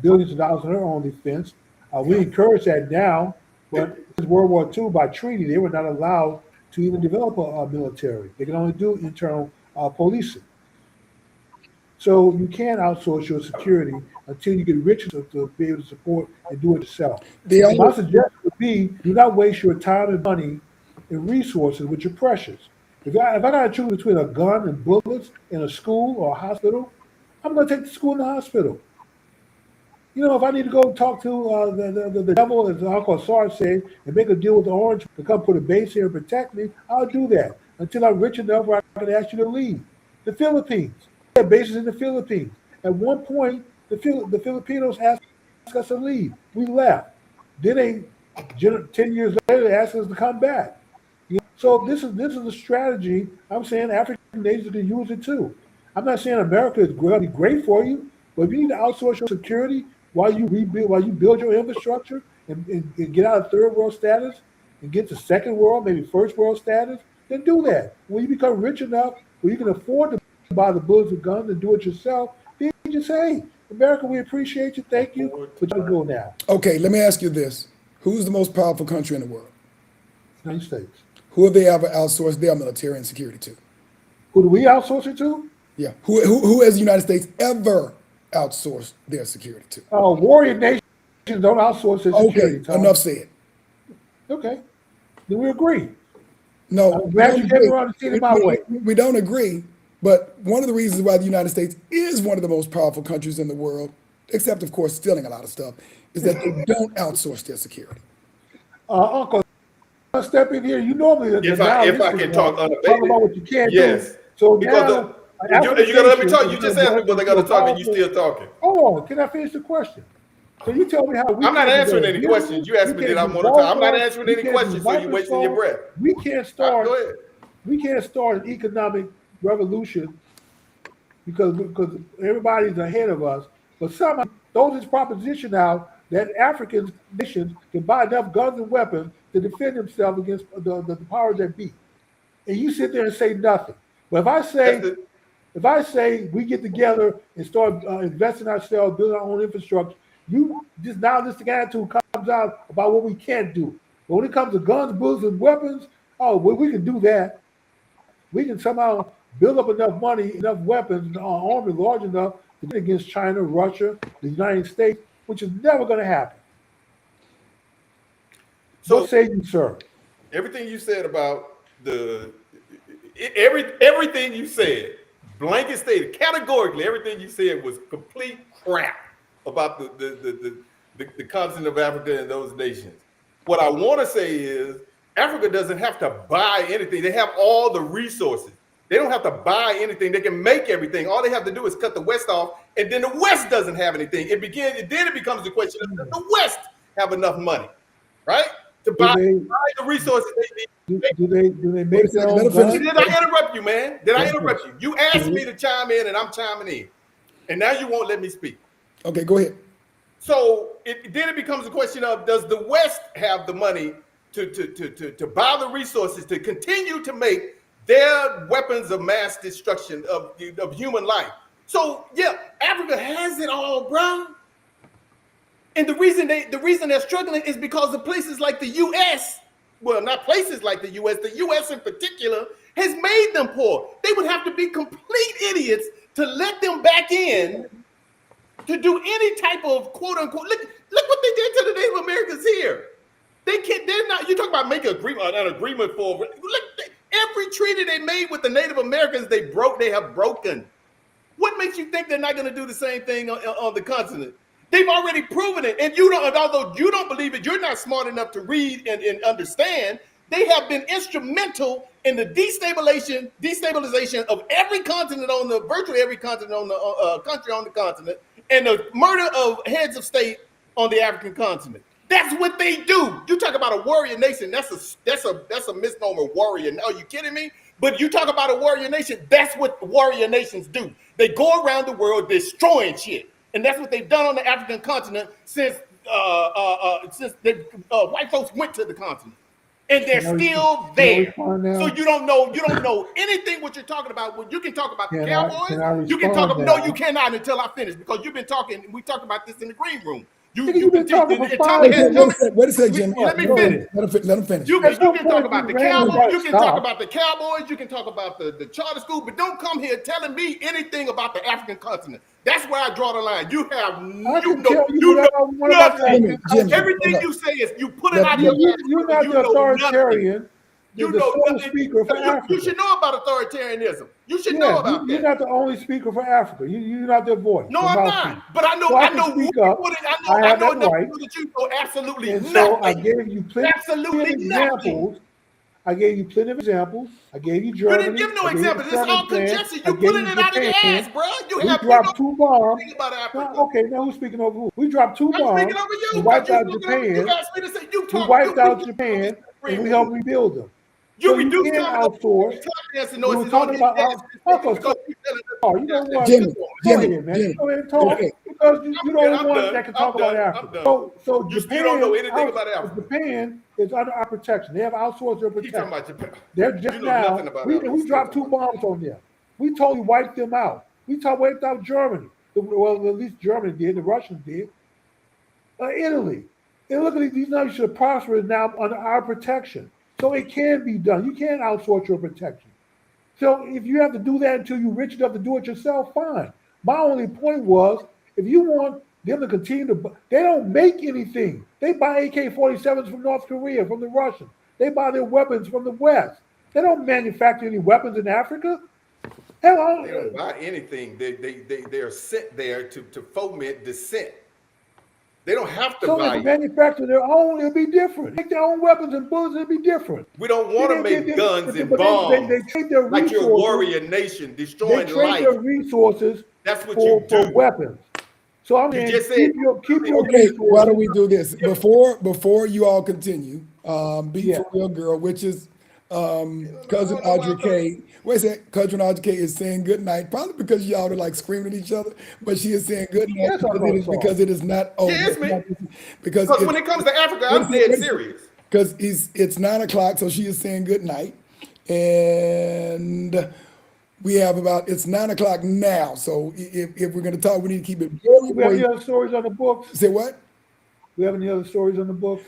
billions of dollars on their own defense. We encourage that now, but since World War II, by treaty, they were not allowed to even develop a military. They can only do internal policing. So you can't outsource your security until you get rich enough to be able to support and do it yourself. So my suggestion would be, do not waste your time and money and resources, which are precious. If I got to choose between a gun and bullets in a school or a hospital, I'm going to take the school and the hospital. If I need to go talk to the devil, as Uncle Sarge said, and make a deal with the orange to come put a base here and protect me, I'll do that until I'm rich enough where I can ask you to leave. The Philippines. We have bases in the Philippines. At one point, the Filipinos asked us to leave. We left. Then 10 years later, they asked us to come back. So this is a strategy. I'm saying African nations can use it too. I'm not saying America is going to be great for you, but if you need to outsource your security while you build your infrastructure and get out of third world status and get to second world, maybe first world status, then do that. When you become rich enough where you can afford to buy the bullets and guns and do it yourself, then you just say, hey, America, we appreciate you, thank you, but you go now. Okay, let me ask you this. Who's the most powerful country in the world? United States. Who have they ever outsourced their military and security to? Who do we outsource it to? Yeah. Who has the United States ever outsourced their security to? Warrior nations don't outsource their security. Okay, enough said. Okay, then we agree. No, I'm glad you came around to see it my way. We don't agree, but one of the reasons why the United States is one of the most powerful countries in the world, except of course stealing a lot of stuff, is that they don't outsource their security. Uncle step in here. You normally If I can talk talk unabated, about what you can't do. yes. So Because now, you gotta let me talk. You just asked me whether I gotta talk, and you still talking. Hold on, can I finish the question? So you tell me how we I'm not can't answering do any business, questions. You asked we me did can't I do want to talk. I'm not Walmart, answering we any can't do questions, so you're wasting your Microsoft, breath. we can't All right, start go ahead. an economic revolution because everybody's ahead of us. But somehow throws this proposition out that African nations can buy enough guns and weapons to defend themselves against the powers that be. And you sit there and say nothing. But That's the if I say we get together and start investing ourselves, building our own infrastructure, you just now this attitude comes out about what we can't do. But when it comes to guns, bullets, and weapons, oh, well, we can do that. We can somehow build up enough money, enough weapons, and our army large enough to defend against China, Russia, the United States, which is never going to happen. What so say you, sir? everything you said about everything you said, blanket stated, categorically, everything you said was complete crap about the continent of Africa and those nations. What I want to say is Africa doesn't have to buy anything. They have all the resources. They don't have to buy anything. They can make everything. All they have to do is cut the West off, and then the West doesn't have anything. Then it becomes the question of does the West have enough money, right? To Do buy they the resources they need. do they Wait a make their second, let own him finish. guns? Did I interrupt you, man? Did I Yes, sir. interrupt you? You asked me to chime in, and I'm chiming in, and now you won't let me speak. Okay, go ahead. So then it becomes a question of does the West have the money to buy the resources to continue to make their weapons of mass destruction of human life? So yeah, Africa has it all, bro. And the reason they're struggling is because of places like the U.S. Well, not places like the U.S. The U.S. in particular has made them poor. They would have to be complete idiots to let them back in to do any type of quote unquote. Look what they did to the Native Americans here. They can't. They're not. You talk about making an agreement for. Look, every treaty they made with the Native Americans, they broke. They have broken. What makes you think they're not going to do the same thing on the continent? They've already proven it, and you don't. Although you don't believe it, you're not smart enough to read and understand. They have been instrumental in the destabilization of every continent on the virtually every continent on the country on the continent, and the murder of heads of state on the African continent. That's what they do. You talk about a warrior nation. That's a misnomer. Warrior. Are you kidding me? But you talk about a warrior nation. That's what warrior nations do. They go around the world destroying shit, and that's what they've done on the African continent since the white folks went to the continent, and they're still Can I there. respond now? So you don't know anything what you're talking about. When you can talk about the Can Cowboys, I you can respond talk. now? No, you cannot until I finish because you've been talking. We talked about this in the green room. Nigga, you've been talking for 5 Wait a minutes. second, wait a second, Jimmy. Let me Go finish. ahead. Let him finish. You At some can talk point, about the you randomly Cowboys. gotta You can talk stop. about the Cowboys. You can talk about the charter school, but don't come here telling me anything about the African continent. That's where I draw the line. You have I you can know tell you you know whatever I want about the nothing. African Jimmy, continent. Everything hold you up. say is you put it out of Let- your ass. You're not You the know nothing. authoritarian, You the know sole nothing. speaker for You Africa. should know about authoritarianism. You should know Yeah, about you're that. not the only speaker for Africa. You're not their voice, No, their I'm mouthpiece. not. But I know So I I can know way speak up. more than I I have know that enough right. people that you know absolutely And so I nothing. gave you plenty of Absolutely nothing. examples. I gave you plenty of examples. I gave you You didn't Germany. give no I gave you the examples. It's Sherman all Plan. conjecture. I You gave pulling you it out of your ass, Japan. bro. You We know dropped 2 bombs. nothing about Now, Africa. okay, now who's speaking over who? We dropped 2 I'm speaking bombs over and you because wiped you out speaking over. You Japan. asked me to say you We talk. wiped out You Japan and free we move. helped rebuild them. You So you reduce can't coming up outsource. with tap dancing We were noises on talking his about desk Uncle. because you telling Oh, you know us. what? Jimmy, Go Jimmy, ahead, man. Jimmy. Go ahead and talk Okay. because you're the only I'm one done. that can talk about Africa. I'm done. So You don't know Japan, anything about Africa. Japan is under our protection. They have outsourced their Keep talking protection. about Japan. They're You just know nothing now. about We Africa. we Still dropped talking 2 about bombs on them. We totally wiped them out. We wiped out Germany. Well, at least Germany did. The Russians did. Italy. And look at these nations are prospering now under our protection. So it can be done. You can't outsource your protection. So if you have to do that until you're rich enough to do it yourself, fine. My only point was if you want them to continue to, they don't make anything. They buy AK-47s from North Korea, from the Russians. They buy their weapons from the West. They don't manufacture any weapons in Africa. Hell, they don't buy anything. They are sent there to foment dissent. They don't have to So buy if it. manufacture their own, it'll be different. Make their own weapons and bullets, it'll be different. We don't want to make guns and but bombs they trade their like your resources. warrior nation They destroying trade life. their resources That's what you for do. weapons. So I'm You saying just said keep your Okay, why don't resources. we do this before you all continue? Be Yeah. for real, girl, which is cousin I don't know why Audrey I'm talking. K. Wait a second, cousin Audrey K is saying good night, probably because y'all are like screaming at each other, but she is saying good night That's our brother Saul. because it is not. Oh, Yeah, it's me. because Because when it comes to Africa, I'm dead serious. because it's 9 o'clock, so she is saying good night, and we have it's 9 o'clock now. So if we're going to talk, we need to keep it very We have any brief. other stories on the books? Say what? We have any other stories on the books?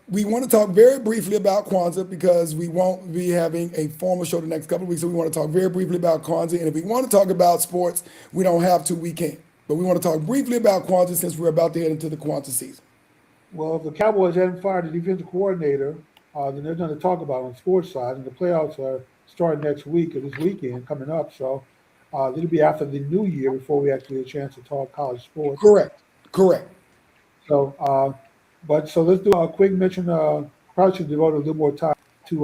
We want to talk very briefly about Kwanzaa because we won't be having a formal show the next couple of weeks. So we want to talk very briefly about Kwanzaa. And if we want to talk about sports, we don't have to, we can. But we want to talk briefly about Kwanzaa since we're about to head into the Kwanzaa season. Well, if the Cowboys hadn't fired the defensive coordinator, then there's nothing to talk about on the sports side. And the playoffs are starting next week or this weekend coming up. So it'll be after the new year before we actually get a chance to talk college sports. Correct. So, so let's do a quick mention. Probably should devote a little more time to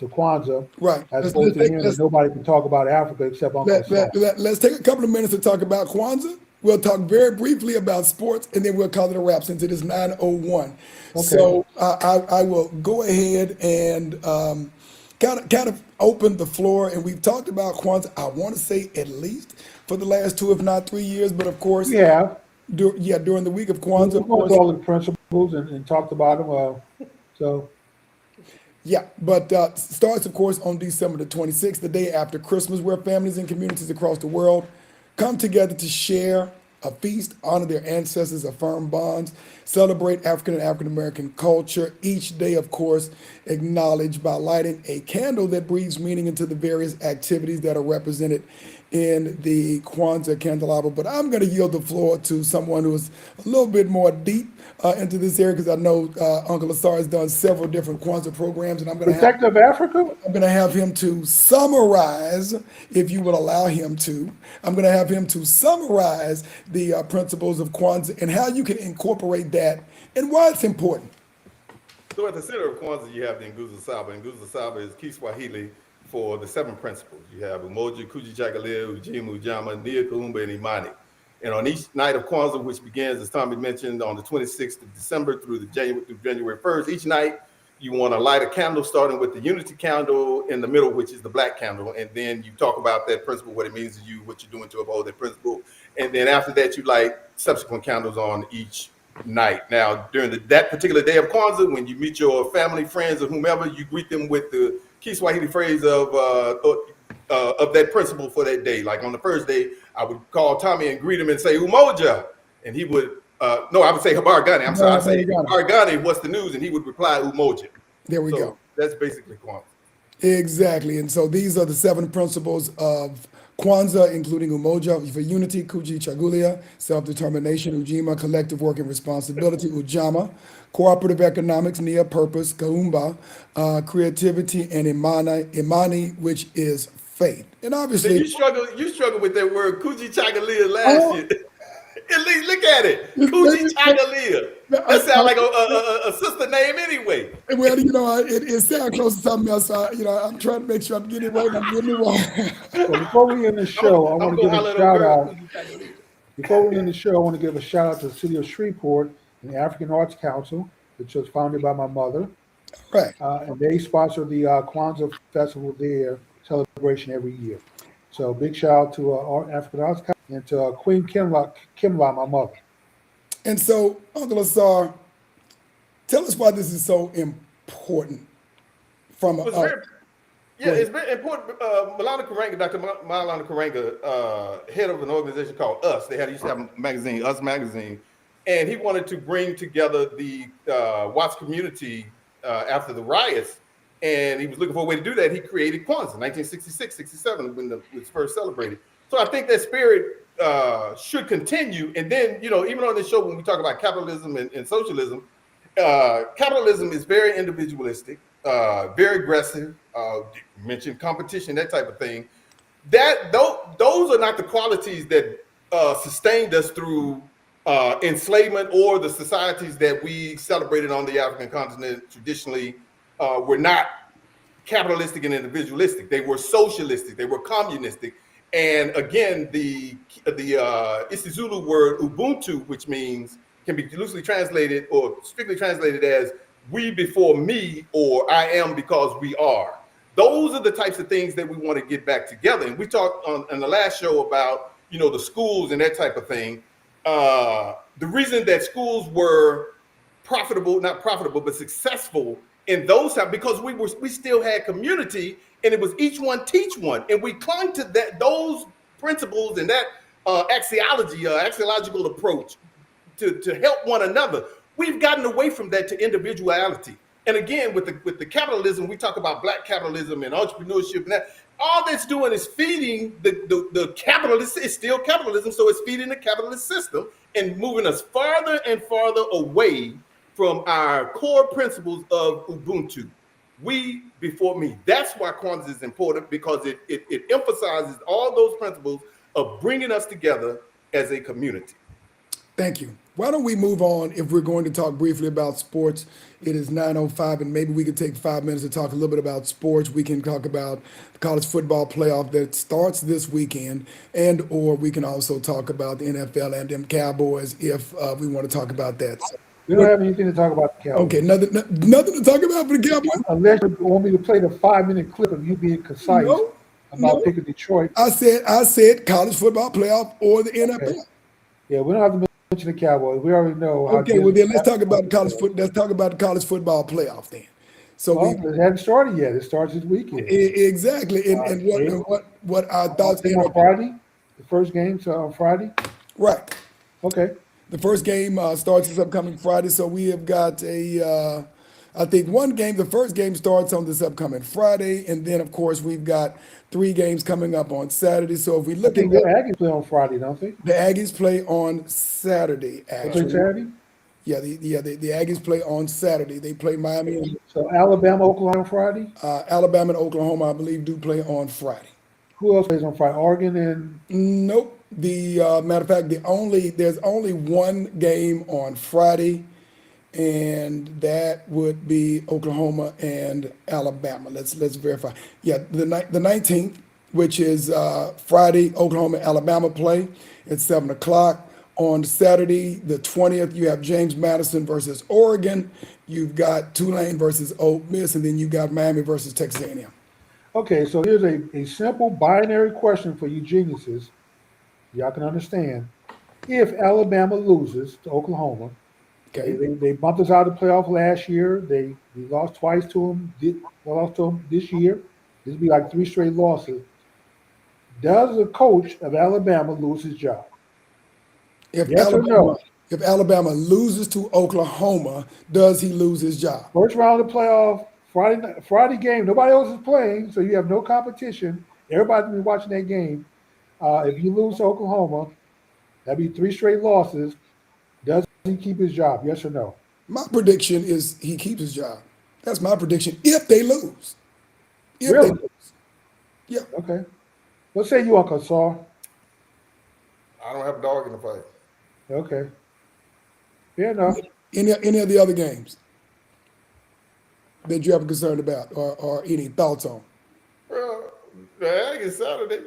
Kwanzaa, Right. as opposed to hearing that nobody can talk about Africa except Uncle Sam. Let's take a couple of minutes to talk about Kwanzaa. We'll talk very briefly about sports, and then we'll call it a wrap since it is 9:01. Okay. So I will go ahead and kind of open the floor. And we've talked about Kwanzaa, I want to say at least for the last 2, if not 3 years. But of course, We have. during the week of Kwanzaa, We of course, all the principles and talked about them. So yeah, but starts, of course, on December the 26th, the day after Christmas, where families and communities across the world come together to share a feast, honor their ancestors, affirm bonds, celebrate African and African American culture. Each day, of course, acknowledged by lighting a candle that breathes meaning into the various activities that are represented in the Kwanzaa candelabra. But I'm going to yield the floor to someone who is a little bit more deep into this area because I know Uncle Asar has done several different Kwanzaa programs, and I'm going to have Protective Africa? I'm going to have him to summarize, if you will allow him to. I'm going to have him to summarize the principles of Kwanzaa and how you can incorporate that and why it's important. So at the center of Kwanzaa, you have the Nguzo Saba. Nguzo Saba is Kiswahili for the 7 principles. You have Umoja, Kujichagulia, Ujimu, Ujama, Nia, Kuumba, and Imani. And on each night of Kwanzaa, which begins, as Tommy mentioned, on the 26th of December through January 1st, each night you want to light a candle, starting with the unity candle in the middle, which is the black candle. And then you talk about that principle, what it means to you, what you're doing to uphold that principle. And then after that, you light subsequent candles on each night. Now, during that particular day of Kwanzaa, when you meet your family, friends, or whomever, you greet them with the Kiswahili phrase of that principle for that day. Like on the first day, I would call Tommy and greet him and say Umoja, and he would no, I would say Habar Ghani. I'm sorry, I say Habar Ghani, what's the news? And he would reply Umoja. There we go. That's basically Kwanzaa. Exactly. And so these are the 7 principles of Kwanzaa, including Umoja for unity, Kujichagulia, self-determination, Ujima, collective work and responsibility, Ujama, cooperative economics, Nia, purpose, Kaumba, creativity, and Imani, which is faith. And obviously, you struggle with that word Kujichagulia last year. At least look at it, Kujichagulia. That sounds like a sister name anyway. Well, it sounds close to something else. I'm trying to make sure I'm getting it right and I'm getting it wrong. Well, before we end the show, I want to give a shout out. Before we end the show, I want to give a shout out to the city of Shreveport and the African Arts Council, which was founded by my mother. Right. And they sponsor the Kwanzaa Festival there celebration every year. So big shout out to our African Arts Council and to Queen Kimla, my mother. And so, Uncle Asar, tell us why this is so important from it's very important. Malana Karanga, Dr. Malana Karanga, head of an organization called US. They used to have a magazine, US Magazine, and he wanted to bring together the Watts community after the riots, and he was looking for a way to do that. He created Kwanzaa, 1966, 67, when it was first celebrated. So I think that spirit should continue. And then, even on this show, when we talk about capitalism and socialism, capitalism is very individualistic, very aggressive, mentioned competition, that type of thing. Those are not the qualities that sustained us through enslavement or the societies that we celebrated on the African continent traditionally were not capitalistic and individualistic. They were socialistic. They were communistic. And again, the isiZulu word Ubuntu, which means can be loosely translated or strictly translated as "we before me" or "I am because we are." Those are the types of things that we want to get back together. And we talked on the last show about the schools and that type of thing. The reason that schools were not profitable, but successful in those times, because we still had community, and it was each one teach one, and we clung to those principles and that axiological approach to help one another. We've gotten away from that to individuality. And again, with the capitalism, we talk about black capitalism and entrepreneurship, and that all that's doing is feeding the capitalist. It's still capitalism, so it's feeding the capitalist system and moving us farther and farther away from our core principles of Ubuntu. We before me. That's why Kwanzaa is important, because it emphasizes all those principles of bringing us together as a community. Thank you. Why don't we move on if we're going to talk briefly about sports? It is 9:05, and maybe we could take 5 minutes to talk a little bit about sports. We can talk about the college football playoff that starts this weekend, and or we can also talk about the NFL and them Cowboys if we want to talk about that. So, We don't have anything to talk about the Cowboys. okay, nothing to talk about for the Cowboys? Unless you want me to play the 5-minute clip of you being concise about picking Detroit. I said college football playoff or the NFL. Okay. Yeah, we don't have to mention the Cowboys. We already know. Okay, well then let's talk about Let's talk about the college football playoff then. So it hasn't started yet. It starts this weekend. Exactly. And what our thoughts on Friday? The first game's on Friday? Right. Okay. The first game starts this upcoming Friday. So we have got I think one game. The first game starts on this upcoming Friday, and then of course we've got 3 games coming up on Saturday. So if we look at the Aggies play on Friday, don't they? The Aggies play on Saturday. Actually, they play Saturday. Yeah, the Aggies play on Saturday. They play Miami. So Alabama, Oklahoma on Friday. Alabama and Oklahoma, I believe, do play on Friday. Who else plays on Friday? Oregon and nope. The matter of fact, there's only one game on Friday, and that would be Oklahoma and Alabama. Let's verify. Yeah, the 19th, which is Friday, Oklahoma, Alabama play at 7:00. On Saturday, the 20th, you have James Madison versus Oregon. You've got Tulane versus Ole Miss, and then you've got Miami versus Texas A&M. Okay, so here's a simple binary question for you geniuses. Y'all can understand. If Alabama loses to Oklahoma, okay, they bumped us out of the playoff last year. We lost twice to them. Lost to them this year. This will be like 3 straight losses. Does the coach of Alabama lose his job? If Alabama loses to Oklahoma, does he lose his job? First round of the playoff, Friday game. Nobody else is playing, so you have no competition. Everybody's been watching that game. If you lose to Oklahoma, that'd be 3 straight losses. Does he keep his job? Yes or no? My prediction is he keeps his job. That's my prediction. If they lose, Really? They lose, yeah. Okay. What say you, Uncle Saul? I don't have a dog in the fight. Okay. Fair enough. Any of the other games that you have a concern about or any thoughts on? Well, the Aggies Saturday.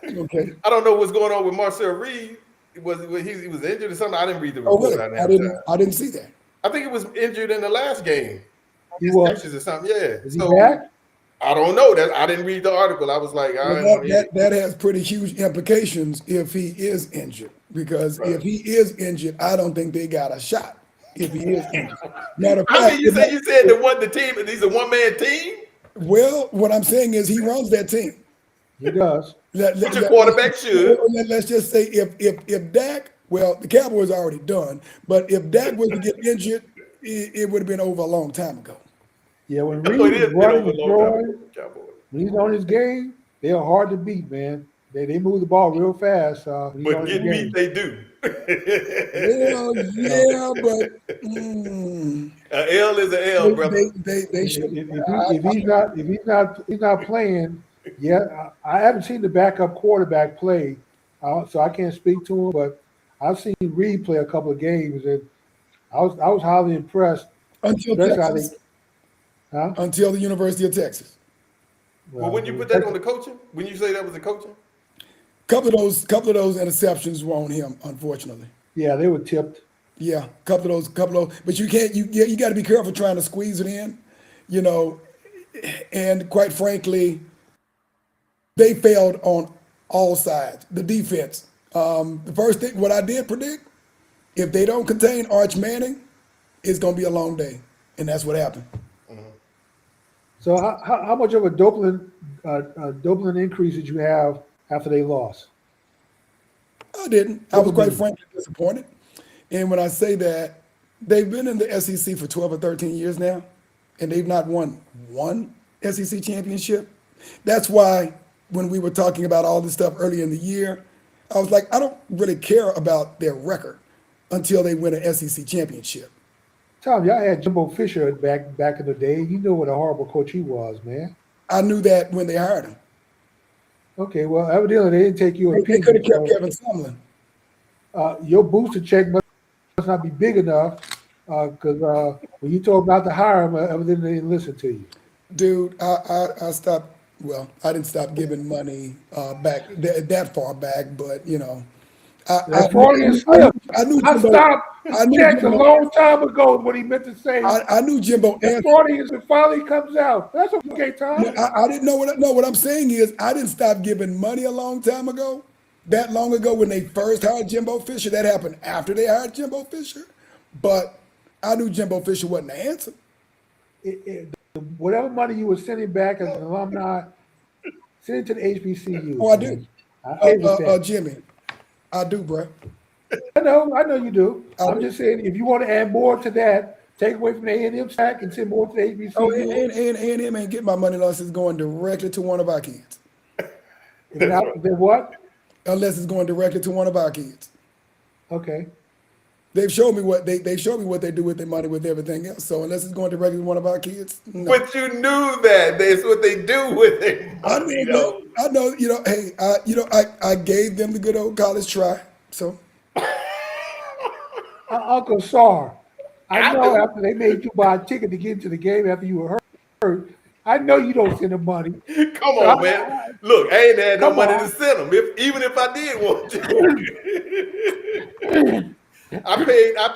Okay. I don't know what's going on with Marcel Reed. He was injured or something. I didn't read the report. Really? I didn't see that. I think he was injured in the last game. He was. Texas or something. Yeah. Is he back? I don't know. That I didn't read the article. I was like, that has pretty huge implications if he is injured. Because if he is injured, I don't think they got a shot. If he is injured. Matter of fact, you said the team, and he's a one-man team. Well, what I'm saying is he runs that team. He does. But your quarterback should. Let's just say if Dak, well, the Cowboys are already done, but if Dak was to get injured, it would have been over a long time ago. Yeah, when Reed is running and throwing, when he's on his game, they are hard to beat, man. They move the ball real fast. But getting beat, they do. Well, yeah, but an L is an L, brother. They should. If he's not playing, yeah, I haven't seen the backup quarterback play, so I can't speak to him. But I've seen Reed play a couple of games, and I was highly impressed, until especially how they, Texas, huh? until the University of Texas. Well, Well, when you put that on the coaching, when you say that was the coaching, Couple of those interceptions were on him, unfortunately. yeah, they were tipped. Yeah, couple of those, but you can't. You got to be careful trying to squeeze it in, you know. And quite frankly, they failed on all sides. The defense. The first thing, what I did predict, if they don't contain Arch Manning, it's going to be a long day, and that's what happened. So how much of a Dublin increase did you have after they lost? I didn't. I was quite Dopamine. frankly disappointed. And when I say that, they've been in the SEC for 12 or 13 years now, and they've not won one SEC championship. That's why when we were talking about all this stuff earlier in the year, I was like, I don't really care about their record until they win an SEC championship. Tom, y'all had Jimbo Fisher back in the day. You know what a horrible coach he was, man. I knew that when they hired him. Okay, well, evidently they didn't take your They could opinion. have kept So Kevin Sumlin. your booster check must not be big enough because when you told about to hire him, evidently they didn't listen to you. Dude, I stopped. Well, I didn't stop giving money back that far back, but you know, That's Freudian slip. I knew I Jimbo. stopped I knew checks a Jimbo. long time ago what he meant to say. I knew Jimbo That's answered. Freudian slip finally comes out. That's okay, Tom. No, I didn't know what. No, what I'm saying is I didn't stop giving money a long time ago. That long ago when they first hired Jimbo Fisher, that happened after they hired Jimbo Fisher. But I knew Jimbo Fisher wasn't the answer. Whatever money you were sending back as an alumni, send it to the HBCUs. Oh, I man. do. I understand. Jimmy, I do, bro. I know you do. I'm just saying, if you want to add more to that, take away from the A&M stack and send more to the HBCU. Oh, and him ain't getting my money unless it's going directly to one of our kids. Then what? Unless it's going directly to one of our kids. Okay. They've showed me what they showed me what they do with their money with everything else. So unless it's going directly to one of our kids, no. but you knew that that's what they do with their I money, know, though. I know. You know, hey, I gave them the good old college try. So Uncle Sar, I know do. after they made you buy a ticket to get into the game after you were hurt, I know you don't send them money. Come So on, man. Look, I ain't had no come money on. to send them. Even if I did want to. I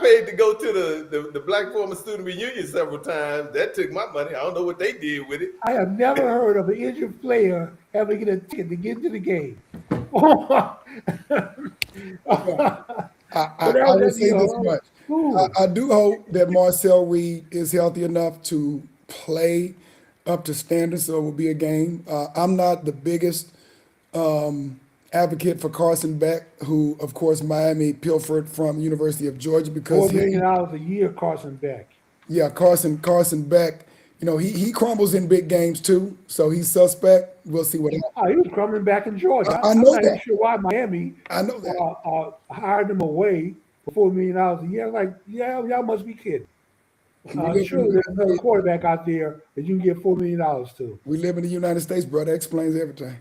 paid to go to the Black Former Student Reunion several times. That took my money. I don't know what they did with it. I have never heard of an injured player having to get a ticket to get into the game. I will say this much. I do hope that Marcel Reed is healthy enough to play up to standard, so it will be a game. I'm not the biggest advocate for Carson Beck, who, of course, Miami pilfered from University of Georgia because $4 million a year, Carson Beck. yeah, Carson Beck, you know, he crumbles in big games too, so he's suspect. We'll see what happens. Oh, he was crumbling back in Georgia. I I'm know not that. even sure why Miami I know that. hired him away for $4 million a year. Like, yeah, y'all must be kidding. live Surely in- there's another quarterback out there that you can get $4 million to. We live in the United States, bro. That explains everything.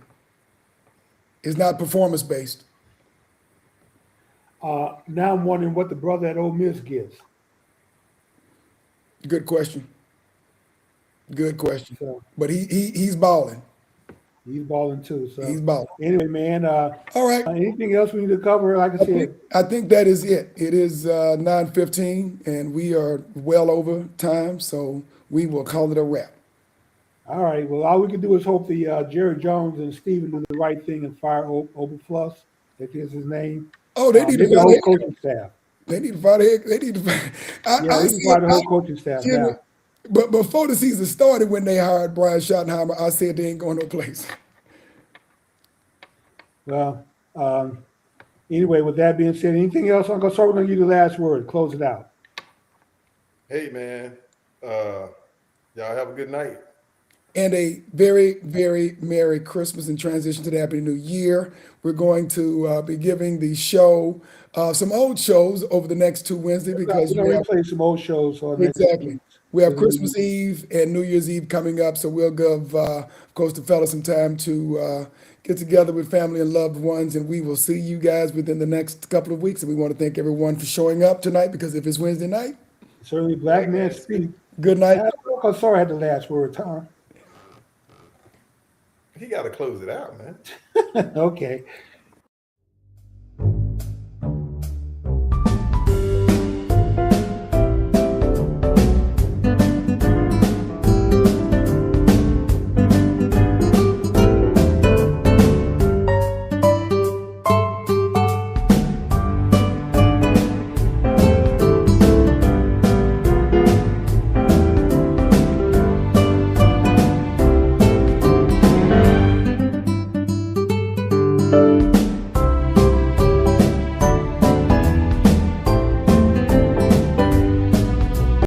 It's not performance based. Now I'm wondering what the brother at Ole Miss gets. Good question. Good question. So But he's balling. he's balling too. So He's balling. anyway, man, All right. anything else we need to cover? Like I said, I think that is it. It is 9:15, and we are well over time, so we will call it a wrap. all right. Well, all we can do is hope the Jerry Jones and Steven do the right thing and fire Oberfluss. That is his name. Oh, they need to Maybe the fire whole the head. coaching staff. They need to fire the head. They need to fire. Yeah, they can fire the whole coaching staff Jimmy, now. but before the season started, when they hired Brian Schottenheimer, I said they ain't going no place. Well, anyway, with that being said, anything else? Uncle Sar, we're going to give you the last word. Close it out. Hey, man. Y'all have a good night. And a very, very Merry Christmas and transition to the Happy New Year. We're going to be giving the show some old shows over the next 2 Wednesdays because We're going to replay some old shows. For next exactly. week. We have Christmas Eve and New Year's Eve coming up, so we'll give, of course, the fellas some time to get together with family and loved ones, and we will see you guys within the next couple of weeks. And we want to thank everyone for showing up tonight, because if it's Wednesday night, Certainly, black men speak. good night. Uncle Sorry had the last word, Tom. He got to close it out, man. Okay.